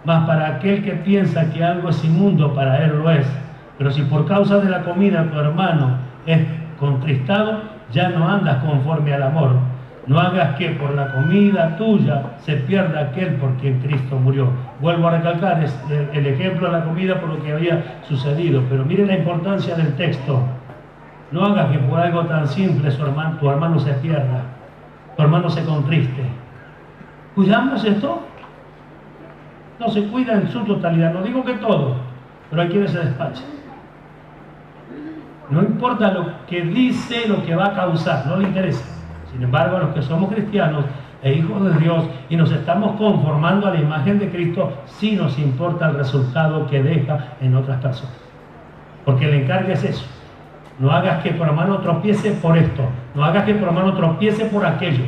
mas para aquel que piensa que algo es inmundo, para él lo es. Pero si por causa de la comida tu hermano es contristado, ya no andas conforme al amor. No hagas que por la comida tuya se pierda aquel por quien Cristo murió. Vuelvo a recalcar el ejemplo de la comida por lo que había sucedido, pero miren la importancia del texto. No hagas que por algo tan simple tu hermano se pierda, tu hermano se contriste. ¿Cuidamos esto? No se cuida en su totalidad, no digo que todo, pero hay quienes se despachan. No importa lo que dice, lo que va a causar, no le interesa. Sin embargo, a los que somos cristianos e hijos de Dios y nos estamos conformando a la imagen de Cristo, sí nos importa el resultado que deja en otras personas. Porque el encargo es eso. No hagas que tu hermano tropiece por esto, no hagas que tu hermano tropiece por aquello.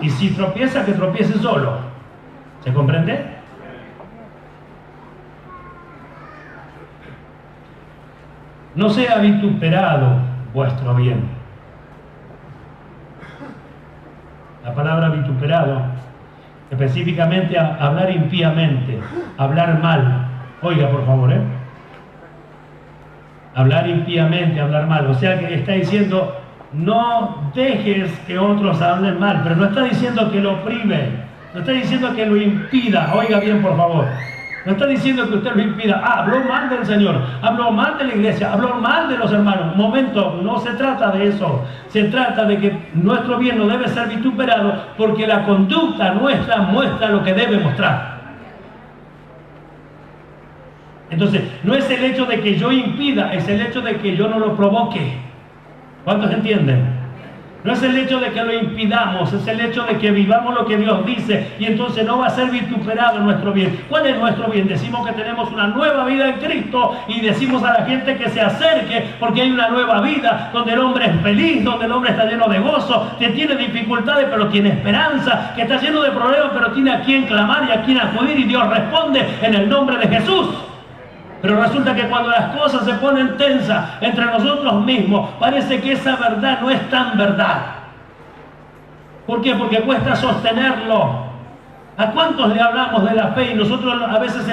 Y si tropieza, que tropiece solo. ¿Se comprende? No sea vituperado vuestro bien. La palabra vituperado, específicamente hablar impíamente, hablar mal. Oiga, por favor, hablar impíamente, hablar mal. O sea que está diciendo, no dejes que otros hablen mal, pero no está diciendo que lo prive, no está diciendo que lo impida. Oiga bien, por favor. No está diciendo que usted lo impida. Habló mal del Señor, habló mal de la iglesia, habló mal de los hermanos. Un momento, no se trata de eso. Se trata de que nuestro bien no debe ser vituperado porque la conducta nuestra muestra lo que debe mostrar. Entonces, no es el hecho de que yo impida, es el hecho de que yo no lo provoque. ¿Cuántos entienden? No es el hecho de que lo impidamos, es el hecho de que vivamos lo que Dios dice y entonces no va a ser vituperado nuestro bien. ¿Cuál es nuestro bien? Decimos que tenemos una nueva vida en Cristo y decimos a la gente que se acerque porque hay una nueva vida donde el hombre es feliz, donde el hombre está lleno de gozo, que tiene dificultades pero tiene esperanza, que está lleno de problemas pero tiene a quien clamar y a quien acudir y Dios responde en el nombre de Jesús. Pero resulta que cuando las cosas se ponen tensas entre nosotros mismos, parece que esa verdad no es tan verdad. ¿Por qué? Porque cuesta sostenerlo. ¿A cuántos le hablamos de la fe y nosotros a veces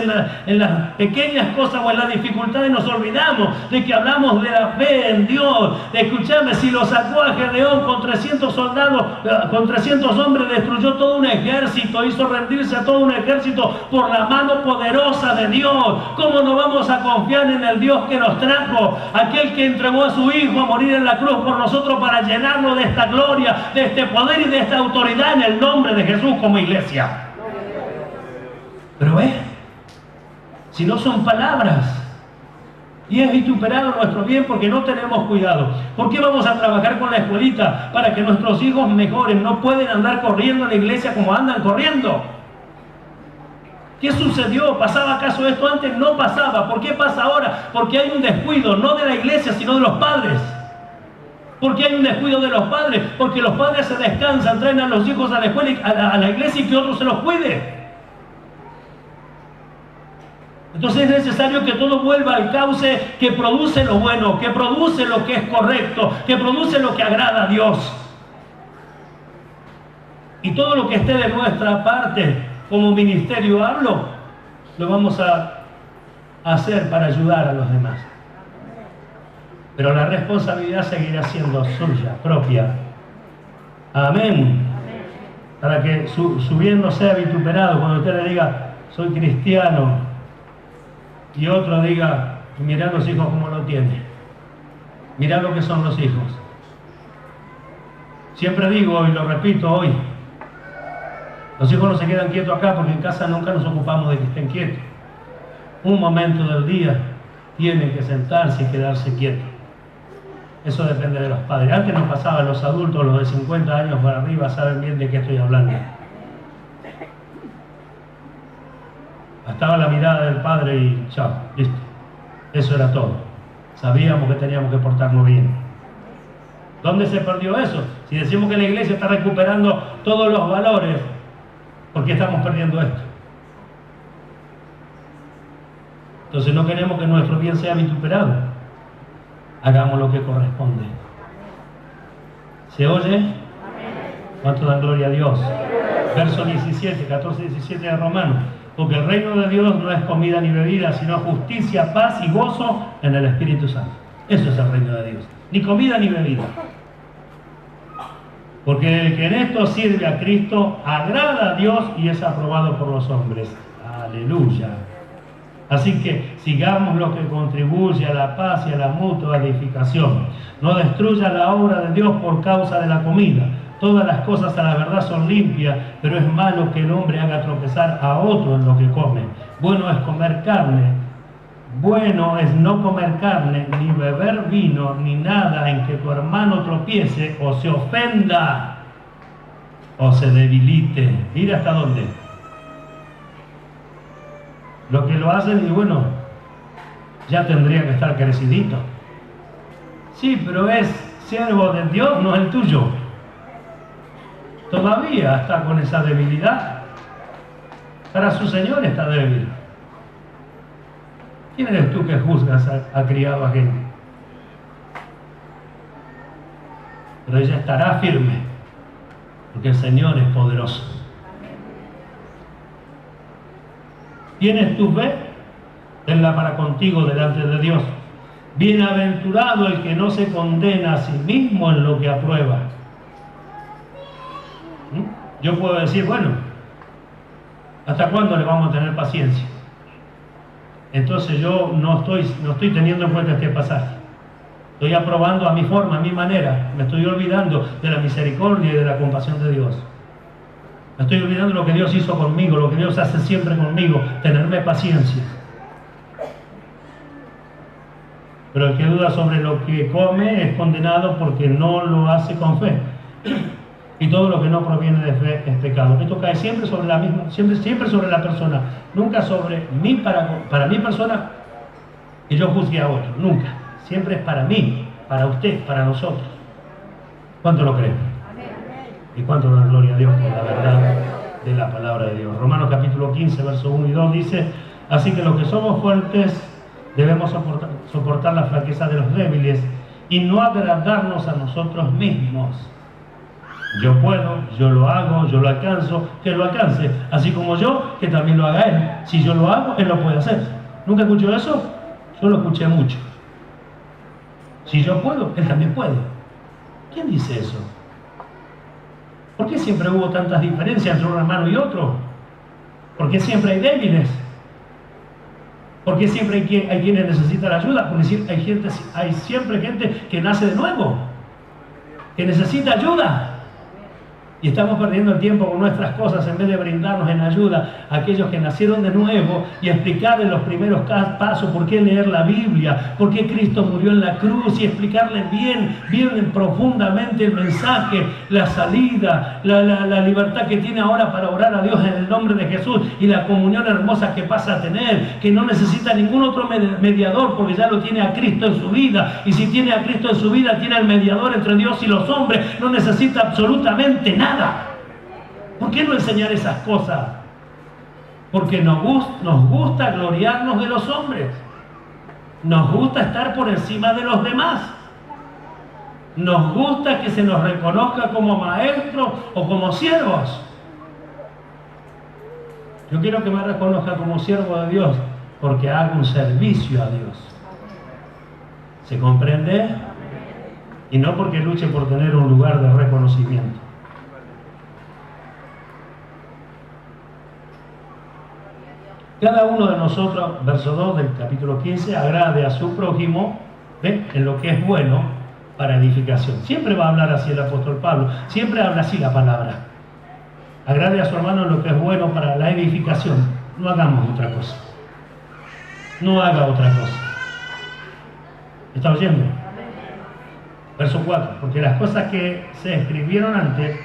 en las pequeñas cosas o en las dificultades nos olvidamos de que hablamos de la fe en Dios? Escúchame, si lo sacó a Gedeón con 300 soldados, con 300 hombres, destruyó todo un ejército, hizo rendirse a todo un ejército por la mano poderosa de Dios. ¿Cómo no vamos a confiar en el Dios que nos trajo? Aquel que entregó a su Hijo a morir en la cruz por nosotros para llenarnos de esta gloria, de este poder y de esta autoridad en el nombre de Jesús como iglesia. Pero si no son palabras y es vituperado nuestro bien porque no tenemos cuidado. ¿Por qué vamos a trabajar con la escuelita? Para que nuestros hijos mejoren. No pueden andar corriendo en la iglesia como andan corriendo. ¿Qué sucedió? ¿Pasaba acaso esto antes? No pasaba. ¿Por qué pasa ahora? Porque hay un descuido, no de la iglesia, sino de los padres. ¿Por qué hay un descuido de los padres? Porque los padres se descansan, traen a los hijos a la escuela, a la iglesia y que otro se los cuide. Entonces es necesario que todo vuelva al cauce que produce lo bueno, que produce lo que es correcto, que produce lo que agrada a Dios. Y todo lo que esté de nuestra parte como ministerio lo vamos a hacer para ayudar a los demás. Pero la responsabilidad seguirá siendo suya, propia. Amén. Para que su bien no sea vituperado cuando usted le diga, soy cristiano, y otro diga, mirá los hijos como lo tienen, mirá lo que son los hijos. Siempre digo y lo repito hoy, los hijos no se quedan quietos acá porque en casa nunca nos ocupamos de que estén quietos. Un momento del día tienen que sentarse y quedarse quietos. Eso depende de los padres. Antes nos pasaba, los adultos, los de 50 años para arriba saben bien de qué estoy hablando. Bastaba la mirada del padre y chao, listo. Eso era todo. Sabíamos que teníamos que portarnos bien. ¿Dónde se perdió eso? Si decimos que la iglesia está recuperando todos los valores, ¿por qué estamos perdiendo esto? Entonces no queremos que nuestro bien sea vituperado. Hagamos lo que corresponde. ¿Se oye? ¿Cuánto dan gloria a Dios? Verso 17, 14, 17 de Romanos. Porque el reino de Dios no es comida ni bebida, sino justicia, paz y gozo en el Espíritu Santo. Eso es el reino de Dios. Ni comida ni bebida. Porque el que en esto sirve a Cristo agrada a Dios y es aprobado por los hombres. Aleluya. Así que sigamos lo que contribuye a la paz y a la mutua edificación. No destruya la obra de Dios por causa de la comida. Todas las cosas a la verdad son limpias, pero es malo que el hombre haga tropezar a otro en lo que come. Bueno es comer carne, bueno es no comer carne, ni beber vino, ni nada en que tu hermano tropiece o se ofenda. o se debilite. Mira hasta dónde. Lo que lo hacen, y bueno, ya tendría que estar crecidito. Sí, pero es siervo de Dios, no es el tuyo. Todavía está con esa debilidad. Para su Señor está débil. ¿Quién eres tú que juzgas a criado ajeno? Pero ella estará firme, porque el Señor es poderoso. ¿Tienes tu fe? Tenla para contigo delante de Dios. Bienaventurado el que no se condena a sí mismo en lo que aprueba. Yo puedo decir, bueno, ¿hasta cuándo le vamos a tener paciencia? Entonces yo no estoy teniendo en cuenta este pasaje. Estoy aprobando a mi forma, a mi manera. Me estoy olvidando de la misericordia y de la compasión de Dios. Me estoy olvidando de lo que Dios hizo conmigo, lo que Dios hace siempre conmigo, tenerme paciencia. Pero el que duda sobre lo que come es condenado porque no lo hace con fe. Y todo lo que no proviene de fe es pecado. Esto cae siempre sobre la misma, siempre sobre la persona, nunca sobre mí, para mi persona, que yo juzgue a otro, nunca. Siempre es para mí, para usted, para nosotros. ¿Cuánto lo creen? Y cuánto da gloria a Dios por la verdad de la palabra de Dios. Romanos capítulo 15, versos 1 y 2 dice: así que los que somos fuertes debemos soportar la flaqueza de los débiles y no agradarnos a nosotros mismos. Yo puedo, yo lo hago, yo lo alcanzo, que lo alcance, así como yo, que también lo haga él. Si yo lo hago, él lo puede hacer. ¿Nunca escuchó eso? Yo lo escuché mucho. Si yo puedo, él también puede. ¿Quién dice eso? ¿Por qué siempre hubo tantas diferencias entre un hermano y otro? ¿Por qué siempre hay débiles? ¿Por qué siempre hay quienes necesitan ayuda? Porque hay siempre gente que nace de nuevo, que necesita ayuda. Y estamos perdiendo el tiempo con nuestras cosas en vez de brindarnos en ayuda a aquellos que nacieron de nuevo y explicarles los primeros pasos, por qué leer la Biblia, por qué Cristo murió en la cruz, y explicarles bien profundamente el mensaje, la salida, la libertad que tiene ahora para orar a Dios en el nombre de Jesús y la comunión hermosa que pasa a tener, que no necesita ningún otro mediador porque ya lo tiene a Cristo en su vida, y si tiene a Cristo en su vida tiene al mediador entre Dios y los hombres, no necesita absolutamente nada. ¿Por qué no enseñar esas cosas? Porque nos gusta gloriarnos de los hombres. Nos gusta estar por encima de los demás. Nos gusta que se nos reconozca como maestros o como siervos. Yo quiero que me reconozca como siervo de Dios porque hago un servicio a Dios. ¿Se comprende? Y no porque luche por tener un lugar de reconocimiento. Cada uno de nosotros, verso 2 del capítulo 15, agrade a su prójimo, ¿ven?, en lo que es bueno para edificación. Siempre va a hablar así el apóstol Pablo, siempre habla así la palabra. Agrade a su hermano en lo que es bueno para la edificación. No hagamos otra cosa. No haga otra cosa. ¿Está oyendo? Verso 4. Porque las cosas que se escribieron antes,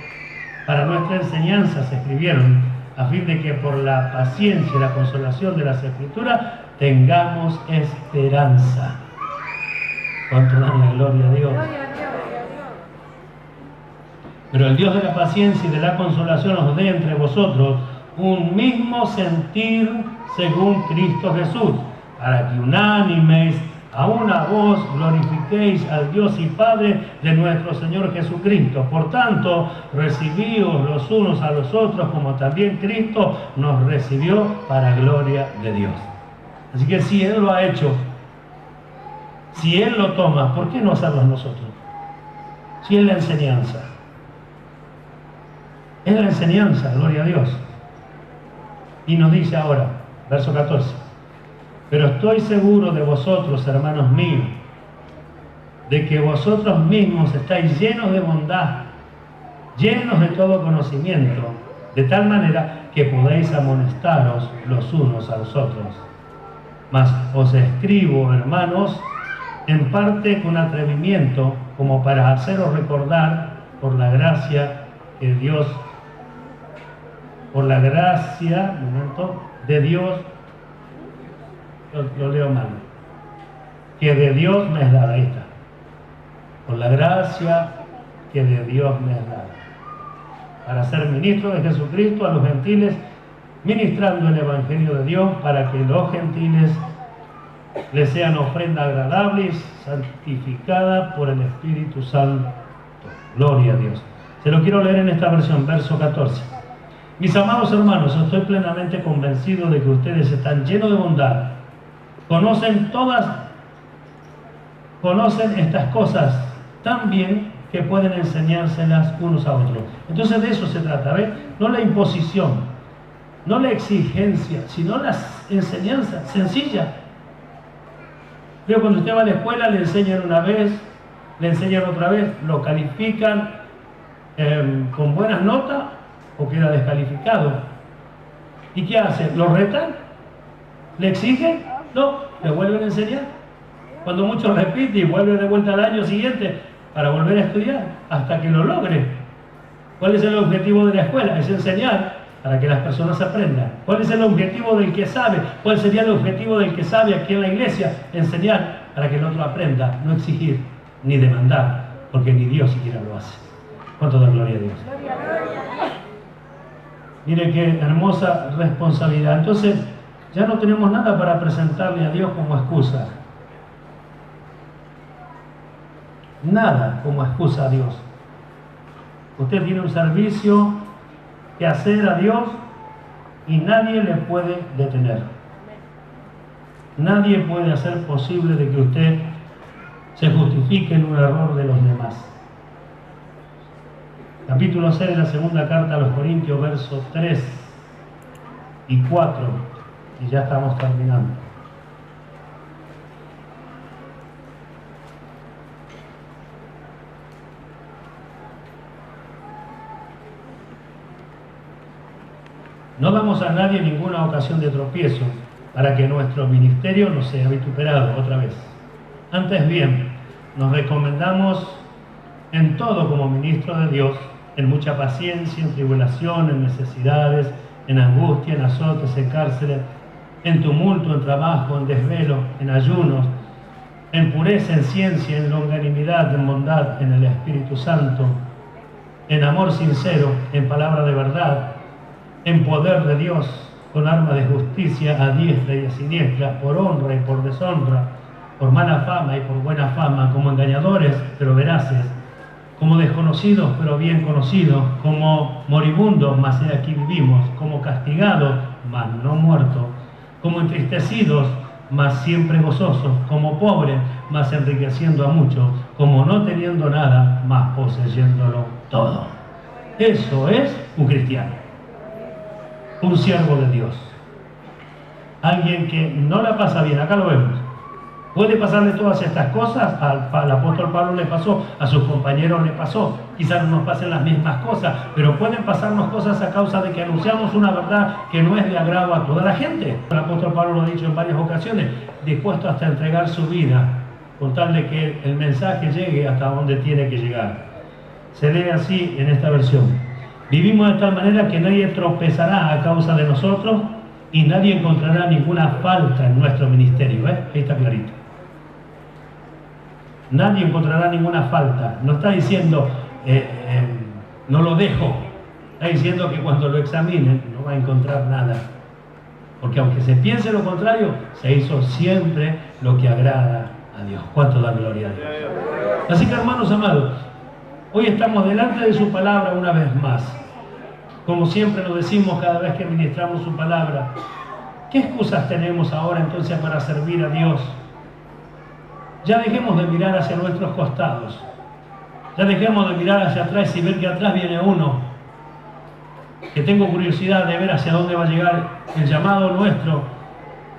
para nuestra enseñanza se escribieron, a fin de que por la paciencia y la consolación de las Escrituras tengamos esperanza. ¿Cuánto dan la gloria a Dios? Pero el Dios de la paciencia y de la consolación os dé entre vosotros un mismo sentir según Cristo Jesús, para que unánimes a una voz glorifiquéis al Dios y Padre de nuestro Señor Jesucristo. Por tanto, recibíos los unos a los otros como también Cristo nos recibió para gloria de Dios. Así que si Él lo ha hecho, si Él lo toma, ¿por qué no hacerlo nosotros? Si es la enseñanza. Es la enseñanza, gloria a Dios. Y nos dice ahora, verso 14: pero estoy seguro de vosotros, hermanos míos, de que vosotros mismos estáis llenos de bondad, llenos de todo conocimiento, de tal manera que podéis amonestaros los unos a los otros. Mas os escribo, hermanos, en parte con atrevimiento, como para haceros recordar, por la gracia que Dios por la gracia, un momento, de Dios, lo leo mal, que de Dios me es dada, ahí está, por la gracia que de Dios me es dada, para ser ministro de Jesucristo a los gentiles, ministrando el Evangelio de Dios, para que los gentiles les sean ofrenda agradable y santificada por el Espíritu Santo. Gloria a Dios. Se lo quiero leer en esta versión, verso 14. Mis amados hermanos, estoy plenamente convencido de que ustedes están llenos de bondad. Conocen estas cosas tan bien que pueden enseñárselas unos a otros. Entonces de eso se trata, ¿ves? No la imposición, no la exigencia, sino la enseñanza sencilla. Pero cuando usted va a la escuela, le enseñan una vez, le enseñan otra vez, lo califican con buenas notas o queda descalificado. ¿Y qué hacen? ¿Lo retan? ¿Le exigen? No, le vuelven a enseñar. Cuando muchos repiten y vuelven de vuelta al año siguiente para volver a estudiar hasta que lo logre. ¿Cuál es el objetivo de la escuela? Es enseñar para que las personas aprendan. ¿Cuál es el objetivo del que sabe? ¿Cuál sería el objetivo del que sabe aquí en la iglesia? Enseñar para que el otro aprenda, no exigir ni demandar, porque ni Dios siquiera lo hace. ¿Cuánto da gloria a Dios? Mire qué hermosa responsabilidad. Entonces, ya no tenemos nada para presentarle a Dios como excusa. Nada como excusa a Dios. Usted tiene un servicio que hacer a Dios y nadie le puede detener. Nadie puede hacer posible de que usted se justifique en un error de los demás. Capítulo 6 de la segunda carta a los Corintios, versos 3 y 4, y ya estamos terminando. No damos a nadie ninguna ocasión de tropiezo para que nuestro ministerio no sea vituperado otra vez. Antes bien, nos recomendamos en todo como ministro de Dios, en mucha paciencia, en tribulación, en necesidades, en angustia, en azotes, en cárceles, en tumulto, en trabajo, en desvelo, en ayunos, en pureza, en ciencia, en longanimidad, en bondad, en el Espíritu Santo, en amor sincero, en palabra de verdad, en poder de Dios, con arma de justicia a diestra y a siniestra, por honra y por deshonra, por mala fama y por buena fama, como engañadores pero veraces, como desconocidos pero bien conocidos, como moribundos, mas he aquí vivimos, como castigados, mas no muertos, como entristecidos, mas siempre gozosos, como pobres, mas enriqueciendo a muchos, como no teniendo nada, mas poseyéndolo todo. Eso es un cristiano, un siervo de Dios, alguien que no la pasa bien. Acá lo vemos. Puede pasarle todas estas cosas, al apóstol Pablo le pasó, a sus compañeros le pasó, quizás no nos pasen las mismas cosas, pero pueden pasarnos cosas a causa de que anunciamos una verdad que no es de agrado a toda la gente. El apóstol Pablo lo ha dicho en varias ocasiones, dispuesto hasta entregar su vida, con tal de que el mensaje llegue hasta donde tiene que llegar. Se lee así en esta versión: vivimos de tal manera que nadie tropezará a causa de nosotros y nadie encontrará ninguna falta en nuestro ministerio. ¿Ves? Ahí está clarito. Nadie encontrará ninguna falta. No está diciendo no lo dejo. Está diciendo que cuando lo examinen no va a encontrar nada. Porque aunque se piense lo contrario, se hizo siempre lo que agrada a Dios. ¿Cuánto da gloria a Dios? Así que, hermanos amados, hoy estamos delante de su palabra una vez más. Como siempre lo decimos cada vez que ministramos su palabra. ¿Qué excusas tenemos ahora entonces para servir a Dios? Ya dejemos de mirar hacia nuestros costados. Ya dejemos de mirar hacia atrás y ver que atrás viene uno. Que tengo curiosidad de ver hacia dónde va a llegar. El llamado nuestro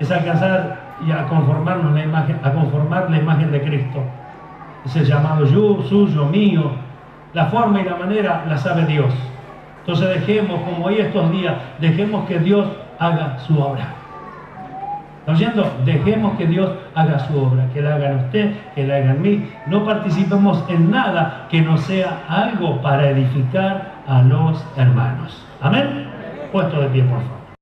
es alcanzar y a conformarnos a conformar la imagen de Cristo. Es el llamado suyo, mío. La forma y la manera la sabe Dios. Entonces dejemos, como hoy estos días, dejemos que Dios haga su obra. ¿Está oyendo? Dejemos que Dios haga su obra, que la haga en usted, que la haga en mí. No participemos en nada que no sea algo para edificar a los hermanos. Amén. puesto de pie, por favor.